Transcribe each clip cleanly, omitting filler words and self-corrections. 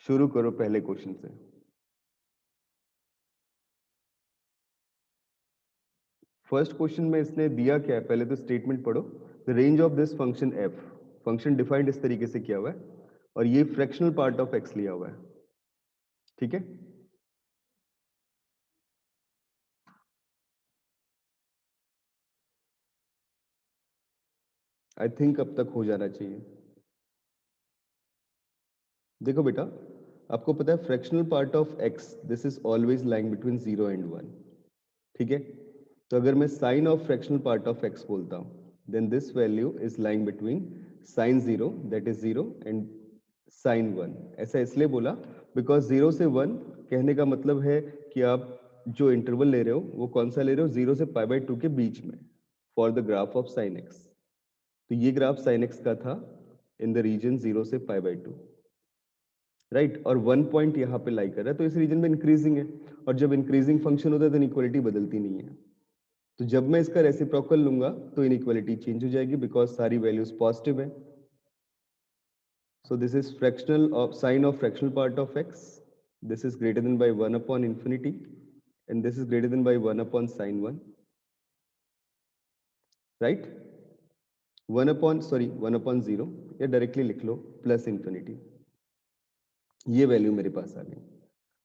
शुरू करो पहले क्वेश्चन से। फर्स्ट क्वेश्चन में इसने दिया क्या है, पहले तो स्टेटमेंट पढ़ो। The range of this function F, function defined इस तरीके से किया हुआ है और ये फ्रैक्शनल पार्ट ऑफ एक्स लिया हुआ है, ठीक है। आई थिंक अब तक हो जाना चाहिए। देखो बेटा, आपको पता है fractional part of x this is always lying between 0 and 1, ठीक है। तो अगर मैं sine of fractional part of x बोलता हूं, then this value is lying between sine 0 that is 0 and sine 1। ऐसा इसलिए बोला बिकॉज 0 से 1 कहने का मतलब है कि आप जो इंटरवल ले रहे हो वो कौन सा ले रहे हो, 0 से π/2 के बीच में, for the graph of sine x. तो ये ग्राफ साइन एक्स का था इन द रीजन 0 से π/2, राइट। और 1 पॉइंट यहाँ पे लाई कर रहा है, तो इस रीजन में इंक्रीजिंग है, और जब इंक्रीजिंग फंक्शन होता है तो इनइक्वालिटी बदलती नहीं है। तो जब मैं इसका रेसिप्रोकल लूंगा तो इनइक्वालिटी चेंज हो जाएगी बिकॉज सारी वैल्यूज पॉजिटिव है। So this is fractional of sine of fractional part of x. This is greater than by 1 upon infinity, and this is greater than by 1 upon sine 1, right? 1 upon 0 या directly लिख लो plus infinity. ये value मेरे पास आ गई।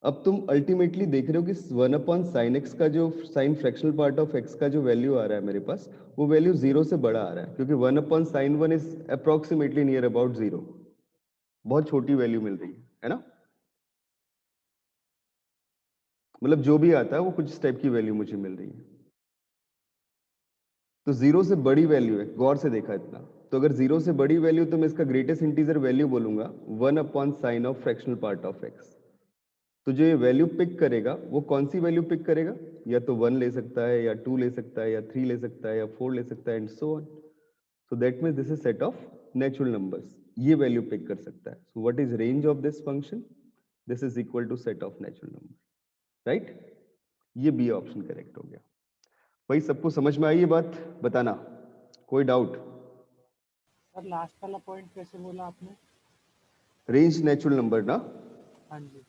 अब तुम ultimately देख रहे हो कि 1 अपॉन साइन एक्स का जो sine fractional part of x का जो वैल्यू आ रहा है मेरे पास, वो वैल्यू 0 से बड़ा आ रहा है, क्योंकि 1 upon sine 1 is approximately near about 0। बहुत छोटी वैल्यू मिल रही है ना। मतलब जो भी आता है वो कुछ इस टाइप की वैल्यू मुझे मिल रही है। तो 0 से बड़ी वैल्यू है, गौर से देखा इतना। तो अगर 0 से बड़ी वैल्यू तो मैं इसका ग्रेटेस्ट इंटीजर वैल्यू बोलूंगा 1 upon sine of fractional part of x. तो जो ये वैल्यू पिक करेगा वो कौन सी वैल्यू पिक करेगा, या तो 1 ले सकता है, या 2 ले सकता है, या 3 ले सकता है, या 4 ले सकता है, and so on. So that means this is set of natural numbers, ये वैल्यू पिक कर सकता है। So what is range of this function, this is equal to set of natural number, right. ये बी ऑप्शन करेक्ट हो गया। भाई सबको समझ में आई ये बात, बताना कोई डाउट। सर लास्ट वाला पॉइंट कैसे बोला आपने? रेंज नेचुरल नंबर ना। हाँ जी।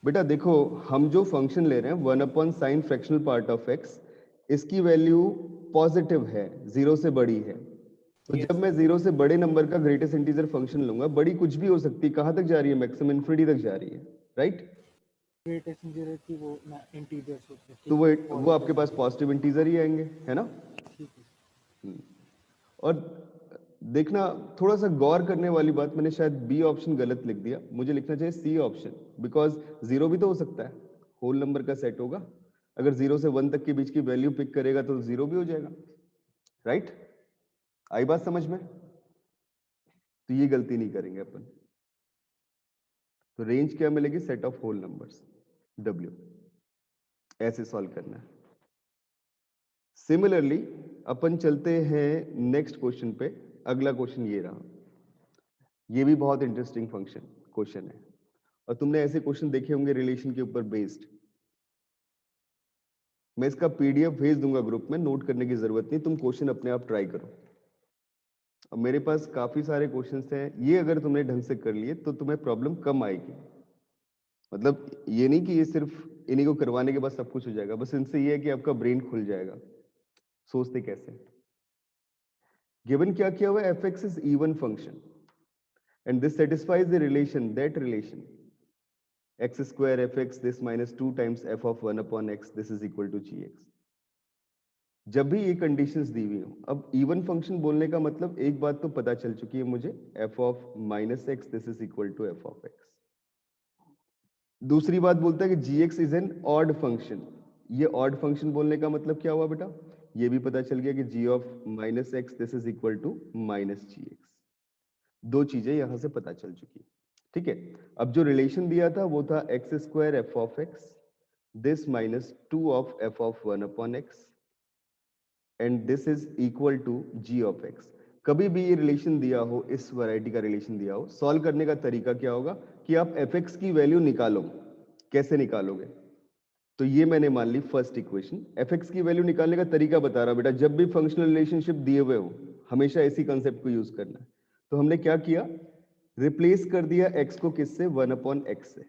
बेटा देखो, हम जो फंक्शन ले रहे हैं 1 upon sine fractional part of x, इसकी वैल्यू पॉजिटिव है, 0 से बड़ी है। तो Yes, जब मैं 0 से बड़े नंबर का ग्रेटेस्ट इंटीजर फंक्शन लूंगा, बड़ी कुछ भी हो सकती है, कहां तक जा रही है, मैक्सिमम इन्फिनिटी तक जा रही है, राइट। ग्रेटेस्ट इंटीजर की वो इंटीजर्स होते हैं, तो ठीक है, वो आपके पास पॉजिटिव इंटीजर ही आएंगे, है ना। ठीक है। और देखना, थोड़ा सा गौर करने वाली बात, मैंने शायद बी ऑप्शन गलत लिख दिया, मुझे लिखना चाहिए सी ऑप्शन, बिकॉज 0 भी तो हो सकता है, होल नंबर का सेट होगा। अगर 0 से 1 तक के बीच की वैल्यू पिक करेगा तो 0 भी हो जाएगा, राइट। आई बात समझ में। तो ये गलती नहीं करेंगे अपन। तो रेंज क्या मिलेगी, set of whole numbers, W। ऐसे सॉल्व करना है। सिमिलरली अपन चलते हैं नेक्स्ट क्वेश्चन पे। अगला क्वेश्चन ये रहा, ये भी बहुत इंटरेस्टिंग फंक्शन क्वेश्चन है, और तुमने ऐसे क्वेश्चन देखे होंगे रिलेशन के ऊपर बेस्ड। मैं इसका पीडीएफ भेज दूंगा ग्रुप में, नोट करने की जरूरत नहीं, तुम क्वेश्चन अपने आप ट्राई करो। अब मेरे पास काफी सारे क्वेश्चंस हैं, ये अगर तुमने ढंग से कर लिए तो तुम्हें प्रॉब्लम कम आएगी। मतलब ये नहीं कि ये सिर्फ इन्हीं को करवाने के बाद सब कुछ हो जाएगा, बस इनसे ये है कि आपका ब्रेन खुल जाएगा। सोचते कैसे, गिवन क्या किया हुआ है, F x is even function and this satisfies the relation, that relation x square fx this minus 2 times f of 1 upon x this is equal to gx। जब भी ये कंडीशंस दी हुई हो, अब इवन फंक्शन बोलने का मतलब एक बात तो पता चल चुकी है मुझे, f of minus x this is equal to f of x। दूसरी बात बोलता है कि gx is an odd function. ये ऑड फंक्शन बोलने का मतलब क्या हुआ बेटा, ये भी पता चल गया कि g of minus x this is equal to minus gx। दो चीजें यहां से पता चल चुकी, ठीक है। अब जो रिलेशन दिया था वो था x square f of x this minus 2 of f of 1 upon x and this is equal to g of x. कभी भी ये रिलेशन दिया हो, इस वैरायटी का रिलेशन दिया हो, सॉल्व करने का तरीका क्या होगा कि आप एफ एक्स की वैल्यू निकालो। कैसे निकालोगे, तो ये मैंने मान ली फर्स्ट इक्वेशन। एफ एक्स की वैल्यू निकालने का तरीका बता रहा बेटा, जब भी फंक्शनल रिलेशनशिप दिए हुए हो हमेशा इसी कंसेप्ट को यूज करना है। तो हमने क्या किया, रिप्लेस कर दिया x को किससे, 1/x से।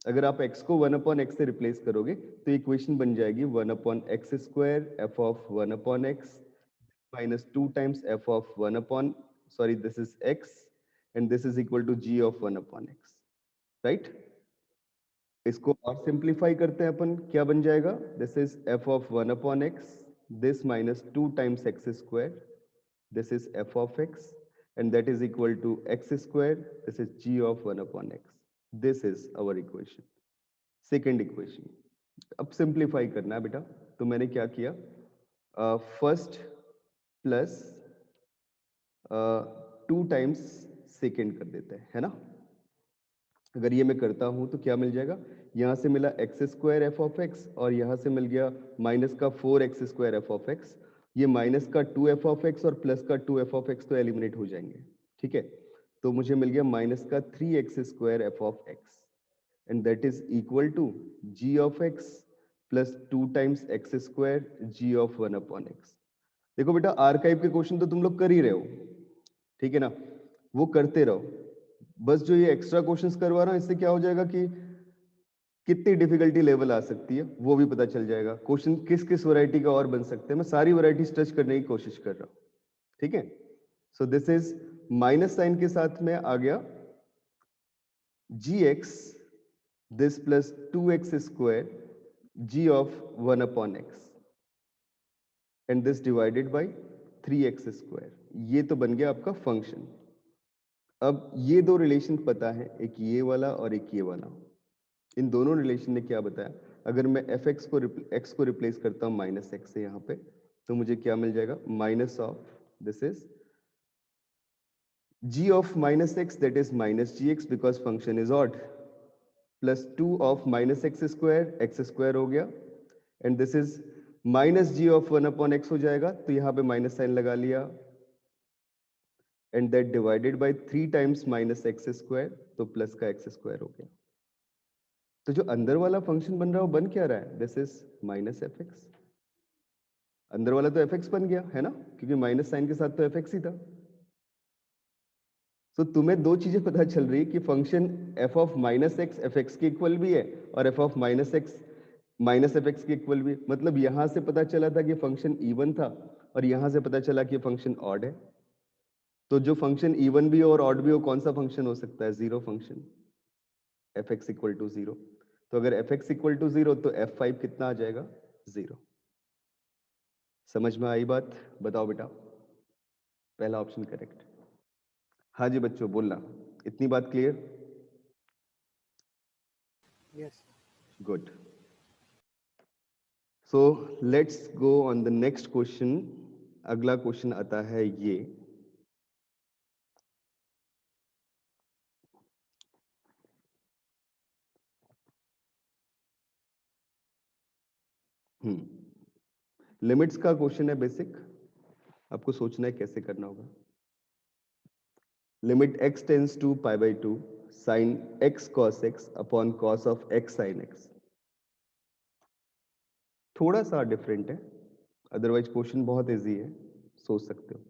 अगर आप x को 1/x से रिप्लेस करोगे तो इक्वेशन बन जाएगी 1/x² f of 1/x minus 2 times f of 1/, this is x and this is equal to g of 1/x, right? इसको और सिंप्लीफाई करते हैं अपन, क्या बन जाएगा, this is f of 1/x, this minus 2 times x², this is f of x and that is equal to x², this is g of 1/x. This is our equation, second equation. अब simplify करना है बेटा, तो मैंने क्या किया, first plus 2 times second कर देते हैं, है ना। अगर ये मैं करता हूं तो क्या मिल जाएगा, यहां से मिला x² f of x और यहां से मिल गया माइनस का 4x² f of x। ये माइनस का 2f of x और प्लस का 2f of x तो एलिमिनेट हो जाएंगे, ठीक है। तो मुझे मिल गया माइनस का 3x² f of x and that is equal to g of x plus 2 times x² g of 1/x। देखो बेटा, आर्काइव के क्वेश्चन तो तुम लोग कर ही रहे हो, ठीक है ना, वो करते रहो। बस जो ये एक्स्ट्रा क्वेश्चंस करवा रहा हूं, इससे क्या हो जाएगा कि कितनी डिफिकल्टी लेवल आ सकती है वो भी पता चल जाएगा। क्वेश्चन किस किस वैरायटी का और बन सकते हैं, मैं सारी वैरायटीज टच करने की कोशिश कर रहा हूं, ठीक है। So this is minus sine के साथ में आ गया gx, this plus 2x² g of 1/x and this divided by 3x²। ये तो बन गया आपका फंक्शन। अब ये दो रिलेशन पता है, एक ये वाला और एक ये वाला। इन दोनों रिलेशन ने क्या बताया, अगर मैं fx को x को रिप्लेस करता हूं माइनस x से यहाँ पे, तो मुझे क्या मिल जाएगा, minus of this is g of minus x, that is minus gx because function is odd, plus 2 of minus x² हो गया and this is minus g of 1/x हो जाएगा, तो यहाँ पे माइनस साइन लगा लिया and that divided by 3 times minus x², तो प्लस का x² हो गया। तो जो अंदर वाला फंक्शन बन रहा है वो बन क्या रहा है, दिस इज माइनस fx। अंदर वाला तो fx बन गया है ना, क्योंकि माइनस साइन के साथ तो fx ही था। तो तुम्हें दो चीजें पता चल रही कि function f of minus x fx के इक्वल भी है और f of minus x minus fx के इक्वल भी। मतलब यहां से पता चला था कि फंक्शन इवन था और यहां से पता चला कि फंक्शन ऑड है। तो जो फंक्शन इवन भी हो और ऑड भी हो, कौन सा फंक्शन हो सकता है, zero function, fx equal to zero. तो अगर fx इक्वल टू जीरो तो f5 कितना आ जाएगा, जीरो। समझ में आई बात, बताओ बेटा, पहला ऑप्शन करेक्ट। हाँ जी बच्चों, बोलना, इतनी बात clear, yes good. So let's go on the next question. अगला क्वेश्चन आता है ये, लिमिट्स का क्वेश्चन है, बेसिक। आपको सोचना है कैसे करना होगा। Limit x tends to π/2 sin x cos x upon cos of x sin x। थोड़ा सा डिफरेंट है, अदरवाइज क्वेश्चन बहुत इजी है, सोच सकते हो।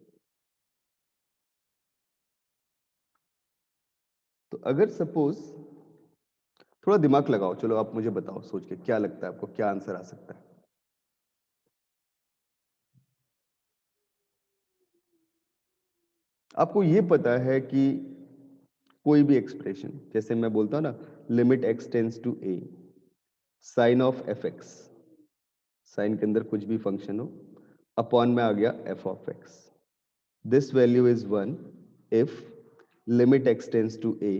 तो अगर सपोज, थोड़ा दिमाग लगाओ, चलो आप मुझे बताओ सोच के, क्या लगता है आपको, क्या आंसर आ सकता है। आपको ये पता है कि कोई भी एक्सप्रेशन, जैसे मैं बोलता हूं ना, limit x tends to a sine of fx, sine के अंदर कुछ भी फंक्शन हो, अपॉन में आ गया f of x, this value is 1 if limit x tends to a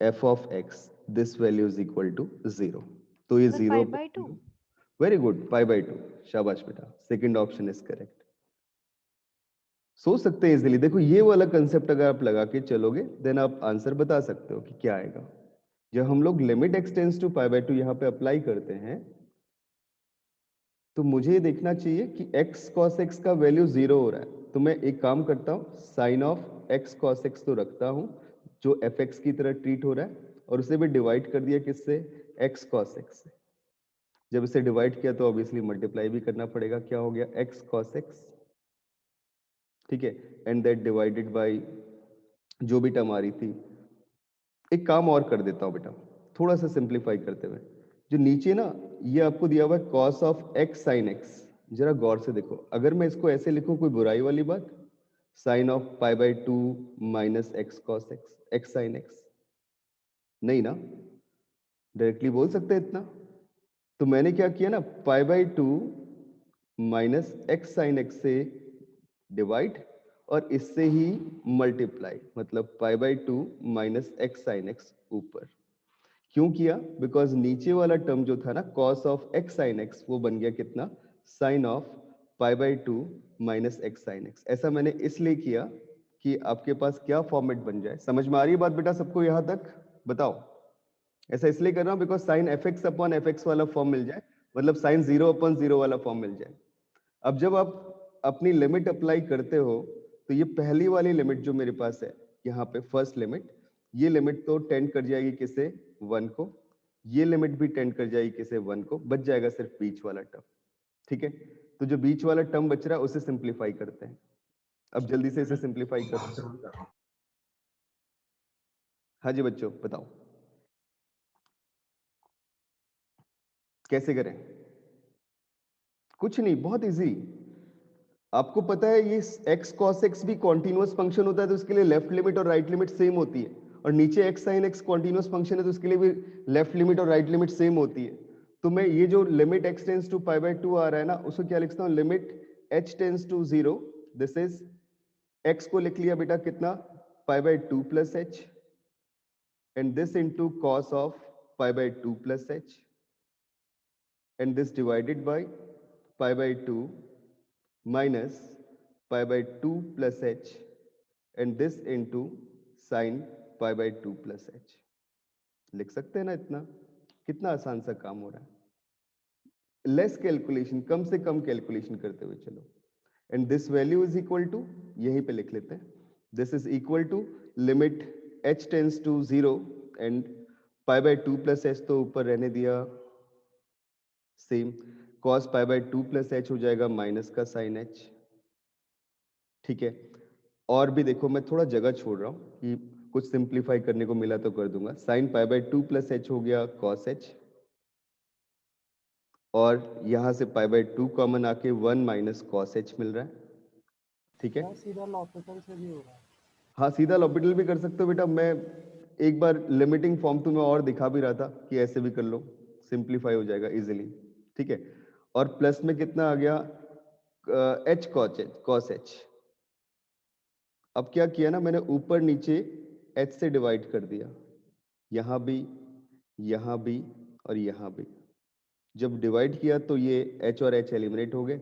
f of x, this value is equal to 0। तो ये सर जीरो, π/2। वेरी गुड, π/2, शाबाश बेटा, सेकंड ऑप्शन इज करेक्ट। सोच सकते हैं इजीली। देखो ये वाला कंसेप्ट अगर आप लगा के चलोगे देन आप आंसर बता सकते हो कि क्या आएगा। जब हम लोग लिमिट x टेंस टू π/2 यहाँ पे अप्लाई करते हैं, तो मुझे ये देखना चाहिए कि x cos x का वैल्यू 0 हो रहा है। तो मैं एक काम करता हूँ, sine of x cos x तो रखता हूँ जो fx की तरह ट्रीट हो रहा है, और उसे भी डिवाइड कर दिया किससे, x cos x से। जब इसे डिवाइड किया तो ऑब्वियसली मल्टीप्लाई भी करना पड़ेगा, क्या हो गया, x cos x, ठीक है, एंड दैट डिवाइडेड बाय जो भी टर्म आ रही थी। एक काम और कर देता हूँ बेटा, थोड़ा सा सिंप्लीफाई करते हुए। जो नीचे ना, ये आपको दिया हुआ है cos of x sine x. जरा गौर से देखो, अगर मैं इसको ऐसे लिखूं, कोई बुराई वाली बात? Sine of pi by two minus x cos x, x sine x, नहीं ना? डायरेक्टली बोल सकते हैं इतना। तो मैंने क्या किया ना, पाई by two minus x sine x से डिवाइड और इससे ही मल्टीप्लाई, मतलब पाई by two minus x sine x ऊपर। क्यों किया? बिकॉज नीचे वाला टर्म जो था ना, cos of x sine x, वो बन गया कितना? Sine of pi by two minus x sine x. ऐसा मैंने इसलिए किया कि आपके पास क्या फॉर्मेट बन जाए। समझ में आ रही है बात बेटा सबको यहां तक? बताओ। ऐसा इसलिए कर रहा हूं because sign F x upon F x वाला फॉर्म मिल जाए, मतलब साइन जीरो अपॉन जीरो वाला फॉर्म मिल जाए। अब जब आप अपनी लिमिट अप्लाई करते हो, तो ये पहली वाली लिमिट जो मेरे पास है यहाँ पे, फर्स्ट लिमिट, ये लिमिट तो टेंड कर जाएगी किसे? 1 को। ये लिमिट भी टेंड कर जाएगी किसे? 1 को। बच जाएगा सिर्फ बीच वाला टर्म। ठीक है, तो जो बीच वाला टर्म बच रहा है उसे सिंप्लीफाई करते हैं। अब जल्दी से इसे सिंप्लीफाई करो। हाँ जी बच्चों, बताओ कैसे करें? कुछ नहीं, बहुत इजी। आपको पता है ये x cos x भी कॉन्टिन्यूअस फंक्शन होता है, तो उसके लिए लेफ्ट लिमिट और राइट लिमिट सेम होती है। और नीचे x sin x continuous function है, तो उसके लिए भी लेफ्ट लिमिट और राइट लिमिट सेम होती है। तो मैं ये जो limit x tends to pi by two आ रहा है ना, उसको क्या लिखता हूँ? Limit h tends to zero, this is x को लिख लिया बेटा कितना? पाई by to plus H, and this into cos of pi by to plus H, and this divided by pi by to minus pi by 2 plus h, and this into sin pi by 2 plus h। लिख सकते हैं ना इतना? कितना आसान सा काम हो रहा है। लेस कैलकुलेशन, कम से कम कैलकुलेशन करते हुए चलो। And this value is equal to, यहीं पे लिख लेते हैं, this is equal to limit h tends to zero, and pi by two plus h तो ऊपर रहने दिया same, cos pi by two plus h हो जाएगा माइनस का साइन एच। ठीक है, और भी देखो, मैं थोड़ा जगह छोड़ रहा हूं कि कुछ सिंप्लीफाई करने को मिला तो कर दूंगा। Sine pi by two plus h हो गया कॉस एच, और यहां से पाई बाय टू कॉमन आके 1 माइनस कॉस एच मिल रहा है। ठीक है, सर सीधा लॉपिटल से भी हो रहा है। हाँ सीधा लॉपिटल भी कर सकते हो बेटा। मैं एक बार लिमिटिंग फॉर्म तुम्हें और दिखा भी रहा था कि ऐसे भी कर लो, सिंप्लीफाई हो जाएगा इजिली। ठीक है, और प्लस में कितना आ गया? H cos H. अब क्या किया ना मैंने, ऊपर नीचे h से डिवाइड कर दिया, यहां भी, यहां भी और यहां भी। जब डिवाइड किया तो ये h और h एलिमिनेट हो गए।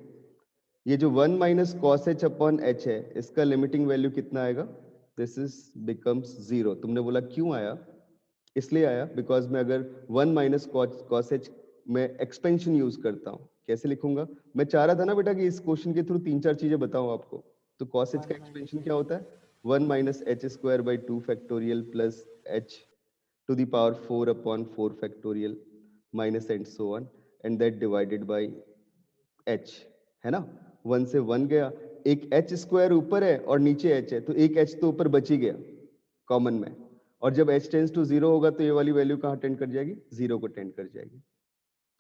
ये जो 1 minus cos H upon H है, इसका लिमिटिंग वैल्यू कितना आएगा? This is becomes zero. तुमने बोला क्यों आया? इसलिए आया बिकॉज मैं अगर 1 माइनस कॉस एच में एक्सपेंशन यूज करता हूं, कैसे लिखूंगा? मैं चाह रहा था ना बेटा कि इस क्वेश्चन के थ्रू 3-4 चीजें बताऊं आपको। तो कॉस एच का 1 एक्सपेंशन माइनस क्या होता है? 1 minus H square by two factorial plus H two the power 4 upon 4 factorial minus and so on, and that divided by H, है ना? 1 से 1 गया, एक एच स्क्वायर ऊपर है और नीचे एच है, तो एक एच तो ऊपर बच ही गया कॉमन में। और जब h टेंस टू जीरो होगा तो ये वाली वैल्यू कहाँ टेंड कर जाएगी? जीरो को टेंड कर जाएगी।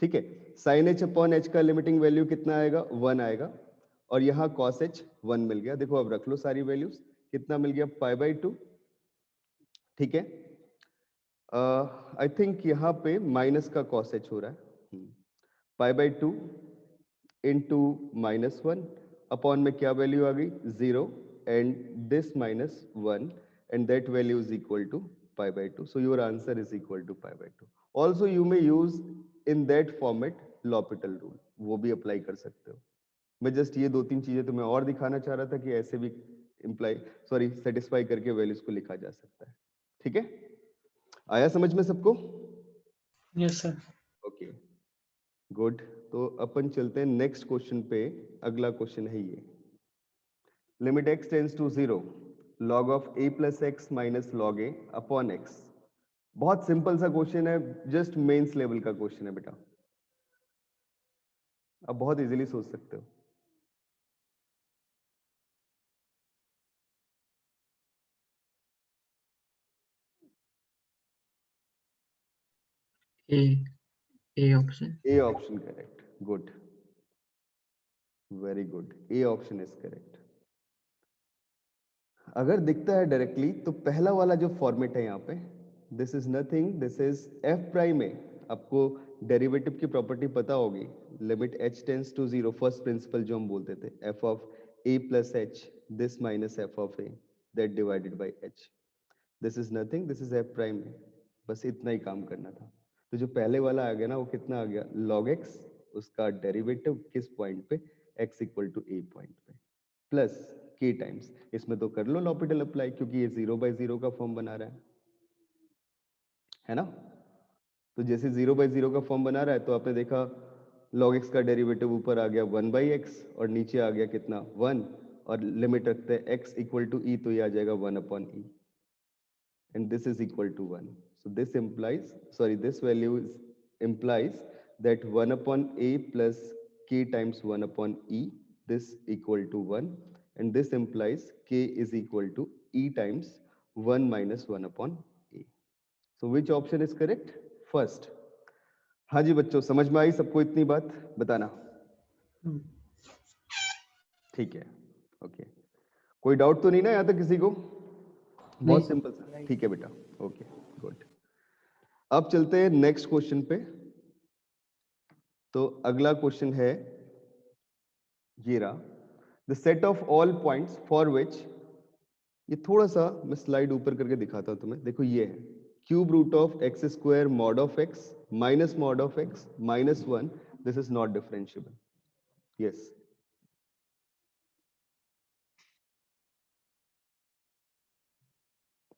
ठीक है, साइन h अपॉन h का लिमिटिंग वैल्यू कितना आएगा? 1 आएगा, और यहाँ cos h 1 मिल गया। देखो अब रख लो सारी वैल्यूज, कितना मिल गया? पाई बाई टू। ठीक है, आई थिंक यहाँ पे माइनस का cos h हो रहा है। Pi by two into minus one, upon में क्या वैल्यू आ गई? Zero, and this minus one, and that value is equal to pi by two. So your answer is equal to pi by two. Also you may use in that format L'Hopital rule, वो भी apply कर सकते हो। मैं just ये 2-3 चीजें तुम्हें और दिखाना चाह रहा था कि ऐसे भी इम्प्लाई, सॉरी, सेटिस्फाई करके वैल्यूज को लिखा जा सकता है। ठीक है, आया समझ में सबको? Yes sir. Okay, good. तो अपन चलते हैं नेक्स्ट क्वेश्चन पे। अगला क्वेश्चन है ये, limit x tends to zero, log of a plus x minus log a upon x. बहुत सिंपल सा क्वेश्चन है, जस्ट मेंस लेवल का क्वेश्चन है बेटा, आप बहुत इजीली सोच सकते हो। A option. A option correct, good, very good, A option is correct. अगर दिखता है डायरेक्टली तो पहला वाला जो फॉर्मेट है यहाँ पे, this is nothing, this is f prime a. आपको डेरिवेटिव की प्रॉपर्टी पता होगी, limit h tends to zero, first principle जो हम बोलते थे, f of a plus h, this minus f of a that divided by h, this is nothing, this is f prime a. बस इतना ही काम करना था। तो जो पहले वाला आ गया ना, वो कितना आ गया, लॉग एक्स, उसका डेरिवेटिव किस पॉइंट पे, x equal to a point पे, प्लस के टाइम्स, इसमें तो कर लो लॉपिटल अप्लाई, क्योंकि ये 0/0 का फॉर्म बना रहा है ना। तो जैसे 0/0 का फॉर्म बना रहा है, तो आपने देखा log x का डेरिवेटिव ऊपर आ गया 1/x और नीचे आ गया कितना 1, और लिमिट रखते हैं x इक्वल टू e, तो ये आ जाएगा 1/e, and this is equal to 1. So this implies, sorry, this value implies that 1/a plus k times 1/e, this equal to 1, and this implies k is equal to e times 1 minus 1/a. So which option is correct? First. हाँ जी बच्चों, समझ में आई सबको इतनी बात, बताना। ठीक है, ओके, कोई डाउट तो नहीं ना यहाँ तक किसी को? बहुत सिंपल सा, ठीक है बेटा, ओके गुड। अब चलते हैं नेक्स्ट क्वेश्चन पे। तो अगला क्वेश्चन है ये रहा, the set of all points for which, ये थोड़ा सा मैं स्लाइड ऊपर करके दिखाता हूं तुम्हें, देखो ये है cube root of x square mod of x minus mod of x minus 1, this is not differentiable. Yes,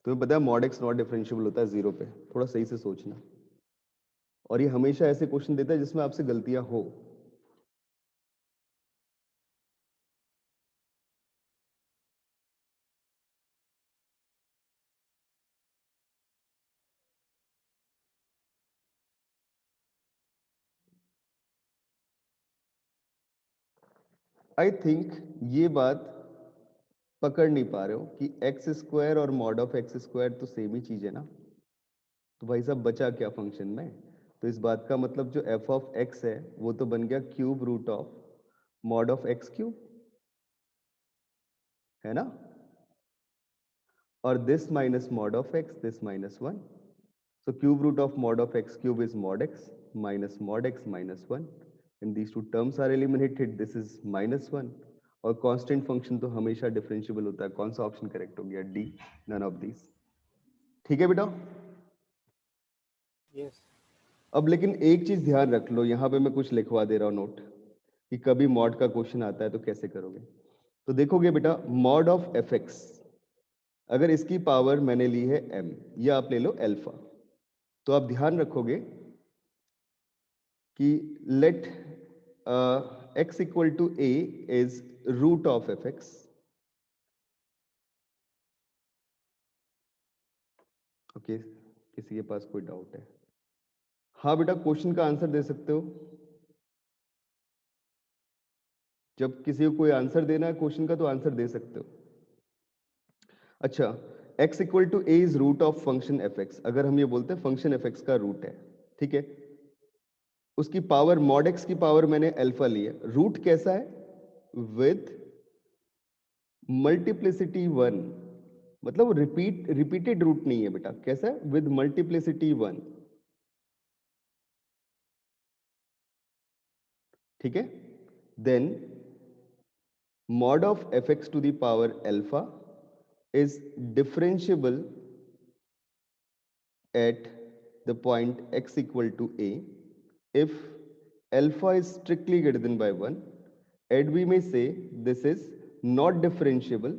तुम्हें पता है मॉड एक्स नॉट डिफरेंशिएबल होता है जीरो पे, थोड़ा सही से सोचना। और ये हमेशा ऐसे क्वेश्चन देता है जिसमें आपसे गलतियां हो। आई थिंक ये बात पकड़ नहीं पा रहे हो कि एक्स स्क्वायर और मॉड ऑफ एक्स स्क्वायर तो सेम ही चीज है ना। तो भाई साहब बचा क्या फंक्शन में, तो इस बात का मतलब जो एफ ऑफ एक्स है वो तो बन गया cube root of mod of x cube, है ना। और this minus mod of x, this minus 1, so cube root of mod of x cube is mod x minus 1, and these two terms are eliminated, this is minus 1। और constant function तो हमेशा differentiable होता है, कौन सा option correct हो गया, D, none of these. ठीक है बेटा। यस। अब लेकिन एक चीज ध्यान रख लो, यहां पे मैं कुछ लिखवा दे रहा हूं नोट, कि कभी मॉड का क्वेश्चन आता है तो कैसे करोगे। तो देखोगे बेटा, मॉड ऑफ एफ एक्स, अगर इसकी पावर मैंने ली है m, या आप ले लो अल्फा, तो आप ध्यान रखोगे कि let x equal to a is root of f x. Okay, किसी के पास कोई डाउट है? हाँ बेटा, क्वेश्चन का आंसर दे सकते हो। जब किसी को कोई आंसर देना है क्वेश्चन का तो आंसर दे सकते हो। अच्छा, x equal to a is root of function f x, अगर हम ये बोलते हैं फंक्शन एफ एक्स का रूट है, ठीक है, उसकी पावर मॉड एक्स की पावर मैंने अल्फा ली है, रूट कैसा है, विद मल्टीप्लिसिटी 1, मतलब रिपीटेड रूट नहीं है बेटा, कैसा है, विद मल्टीप्लिसिटी 1, ठीक है। Then mod of f x to the power alpha is differentiable at the point x equal to a if alpha is strictly greater than by 1, and we may say this is not differentiable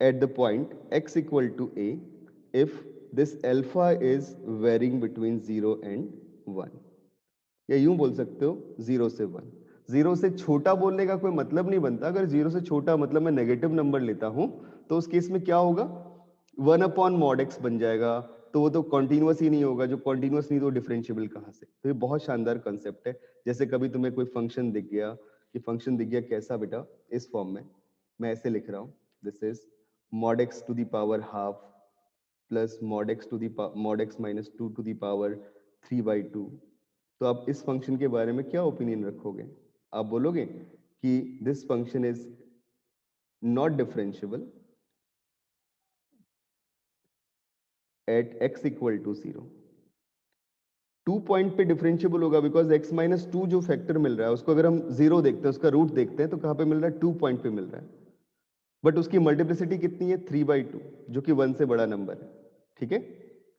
at the point x equal to a if this alpha is varying between 0 and 1, या यूं बोल सकते हो 0 से 1। 0 से छोटा बोलने का कोई मतलब नहीं बनता, अगर 0 से छोटा मतलब मैं नेगेटिव नंबर लेता हूं तो उस केस में क्या होगा, 1/mod x बन जाएगा, तो वो तो कॉन्टिन्यूअस ही नहीं होगा, जो कॉन्टिन्यूअस नहीं तो डिफरेंशिएबल कहां से। तो ये बहुत शानदार कंसेप्ट है। जैसे कभी तुम्हें कोई फंक्शन दिख गया, कि फंक्शन दिख गया कैसा बेटा, इस फॉर्म में मैं ऐसे लिख रहा हूं, this is mod x to the power half plus mod x minus 2 to the power 3/2। तो आप इस फंक्शन के बारे में क्या ओपिनियन रखोगे? आप बोलोगे कि this function is not differentiable at x equal to 0। 2 point पे डिफरेंशिएबल होगा बिकॉज x माइनस 2 जो फैक्टर मिल रहा है उसको अगर हम 0 देखते हैं, उसका रूट देखते हैं, तो कहां पे मिल रहा है? 2 पॉइंट पे मिल रहा है। बट उसकी मल्टीप्लिसिटी कितनी है? 3/2, जो कि 1 से बड़ा नंबर है। ठीक है,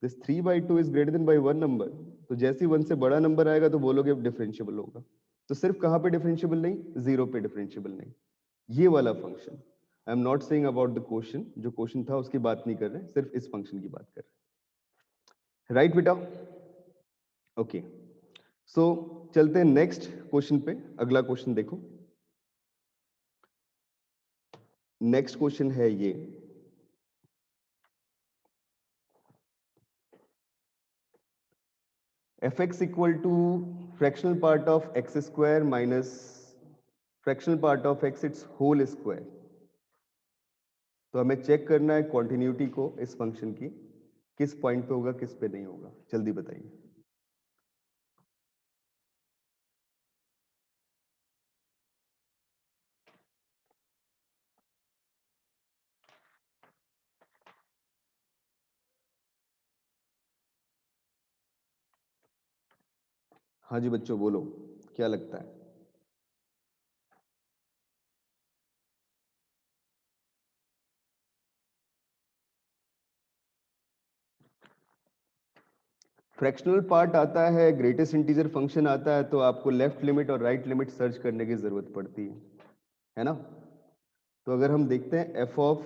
this 3/2 is greater than by 1 number. तो जैसे ही 1 से बड़ा नंबर आएगा तो बोलोगे डिफरेंशिएबल होगा। तो सिर्फ कहां पे डिफरेंशिएबल नहीं? 0 पे डिफरेंशिएबल नहीं। ये वाला function, I am not saying about the question, जो क्वेश्चन था उसकी बात नहीं कर रहे, सिर्फ इस फंक्शन की बात कर रहे। राइट बेटा? ओके, सो चलते हैं नेक्स्ट क्वेश्चन पे। अगला क्वेश्चन देखो। नेक्स्ट क्वेश्चन है ये, fx equal to fractional part of x square minus fractional part of x its whole square. तो हमें चेक करना है कॉन्टिन्यूटी को इस फंक्शन की, किस पॉइंट पे होगा, किस पे नहीं होगा। जल्दी बताइए। हाँ जी बच्चों, बोलो क्या लगता है? फ्रैक्शनल पार्ट आता है, ग्रेटेस्ट इंटीजर फंक्शन आता है, तो आपको लेफ्ट लिमिट और राइट लिमिट सर्च करने की जरूरत पड़ती है ना? तो अगर हम देखते हैं एफ ऑफ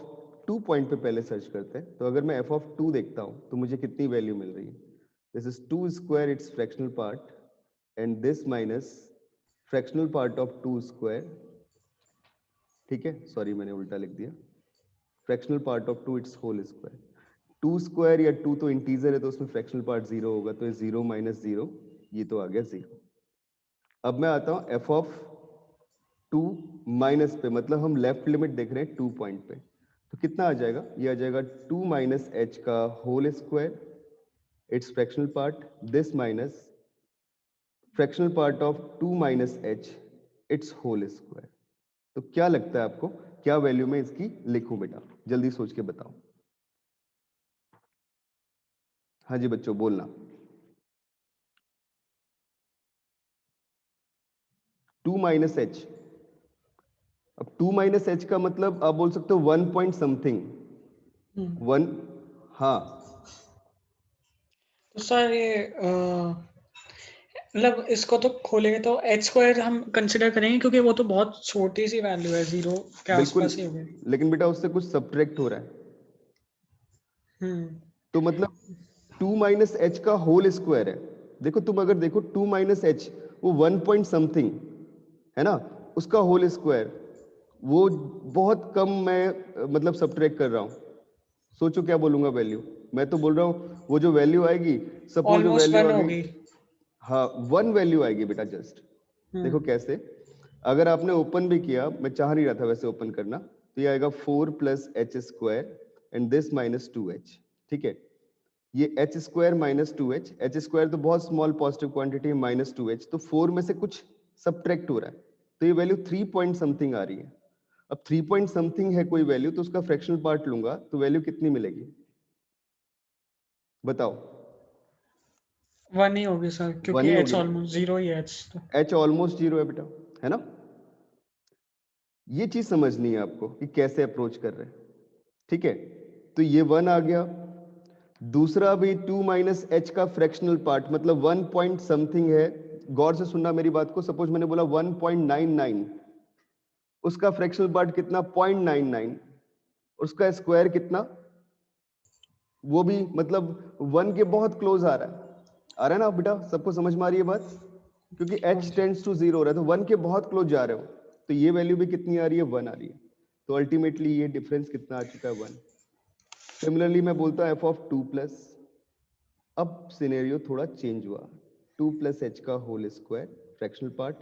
2 पॉइंट पे पहले सर्च करते हैं, तो अगर मैं एफ ऑफ 2 देखता हूं तो मुझे कितनी वैल्यू मिल रही है? This is 2 square its fractional part and this minus fractional part of 2 square. ठीक है, सॉरी मैंने उल्टा लिख दिया। Fractional part of 2 its whole square. 2 square या 2 तो इंटीजर है, तो उसमें फ्रैक्शनल पार्ट 0 होगा, तो ये 0 माइनस 0, ये तो आ गया 0। अब मैं आता हूं एफ ऑफ 2 माइनस पे, मतलब हम लेफ्ट लिमिट देख रहे हैं 2 पॉइंट पे, तो कितना आ जाएगा? ये आ जाएगा 2 माइनस एच का whole square its fractional part, this minus fractional part of 2 minus h its whole square. तो क्या लगता है आपको, क्या वैल्यू में इसकी लिखूं बेटा? जल्दी सोच के बताओ। हाँ जी बच्चों, बोलना। 2 माइनस एच, अब 2 माइनस एच का मतलब आप बोल सकते हो 1 पॉइंट समथिंग, 1। हाँ, तो सर ये मतलब इसको तो खोलेंगे तो एच स्क्वायर हम कंसिडर करेंगे, क्योंकि वो तो बहुत छोटी सी वैल्यू है, 0 के बिल्कुल, आसपास ही होगी। लेकिन बेटा उससे कुछ सब्ट्रैक्ट हो रहा है, हम्म तो मतलब 2 माइनस एच का होल स्क्वायर है। देखो तुम अगर देखो 2 माइनस एच, वो 1 पॉइंट समथिंग है ना, उसका होल स्क्वायर, वो बहुत कम मैं मतलब सब्ट्रैक्ट कर रहा हूं। सोचो क्या बोलूंगा वैल्यू? मैं तो बोल रहा हूं वो जो वैल्यू आएगी, सपोज वो ऑलमोस्ट वैल्यू 1 आ गई, होगी। हाँ 1 वैल्यू आएगी बेटा जस्ट। देखो हम्म कैसे, अगर आपने ओपन भी किया, मैं चाह नहीं रहा था वैसे ओपन करना, तो ये आएगा 4 plus H square and this minus 2h। ठीक है, ये H square minus 2h, H square तो बहुत स्मॉल पॉजिटिव क्वांटिटी है, माइनस 2h, तो 4 में से कुछ सब्ट्रैक्ट हो रहा है, तो ये वैल्यू 3 पॉइंट समथिंग आ रही है। अब 3 पॉइंट समथिंग है कोई वैल्यू, तो उसका फ्रैक्शनल पार्ट लूंगा तो वैल्यू कितनी मिलेगी बताओ? 1 ही होगी सर, 1 क्योंकि ही एच होगी ना, ऑलमोस्ट 0 ही है एच तो। h ऑलमोस्ट 0 है बेटा, है ना? ये चीज समझनी है आपको कि कैसे अप्रोच कर रहे हैं। ठीक है, तो ये 1 आ गया। दूसरा भी 2 माइनस एच का फ्रैक्शनल पार्ट, मतलब 1 पॉइंट समथिंग है। गौर से सुनना मेरी बात को, सपोज मैंने बोला 1.99, उसका फ्रैक्शनल पार्ट कितना? 0.99, उसका स्क्वायर कितना? वो भी मतलब 1 के बहुत क्लोज आ रहा है ना बेटा? सबको समझ में आ रही है बात? क्योंकि हाँ h जी। टेंड्स टू 0 हो रहा है, तो 1 के बहुत क्लोज जा रहे हो, तो ये वैल्यू भी कितनी आ रही है? 1 आ रही है। तो अल्टीमेटली ये डिफरेंस कितना आ चुका है? 1। सिमिलरली मैं बोलता हूं एफ ऑफ 2 प्लस, अब सिनेरियो थोड़ा चेंज हुआ, 2 प्लस एच का whole square fractional part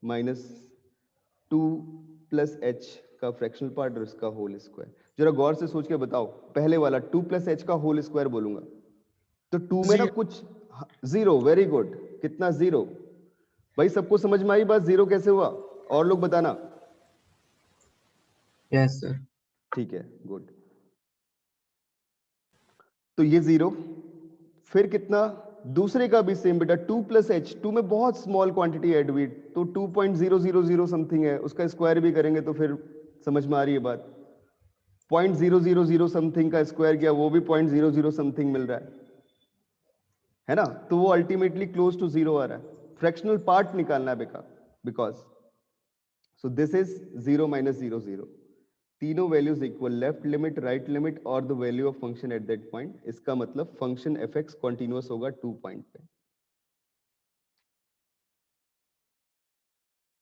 minus 2 plus h का फ्रैक्शनल पार्ट और इसका होल स्क्वायर। जरा गौर से सोच के बताओ, पहले वाला 2 प्लस एच का होल स्क्वायर बोलूंगा तो 2 में ना कुछ जीरो, वेरी गुड, कितना जीरो? भाई सबको समझ में आई बात, जीरो कैसे हुआ? और लोग बताना। Yes sir. ठीक है, गुड। तो ये जीरो, फिर कितना? दूसरे का भी सेम बेटा, 2 प्लस एच, 2 में बहुत स्मॉल क्वांटिटी ऐड हुई तो 2.000 समथिंग है, उसका स्क्वायर भी करेंगे तो फिर समझ में आ रही है बात। 0.000 समथिंग का स्क्वायर किया, वो भी 0.00 समथिंग मिल रहा है ना? तो वो अल्टीमेटली क्लोज टू जीरो आ रहा है। फ्रैक्शनल पार्ट निकालना है बेका, because so this is 0 minus 0 तीनों values equal, left limit, right limit और the value of function at that point. इसका मतलब फंक्शन एफ एक्स कॉन्टिन्यूअस होगा 2 पॉइंट पे।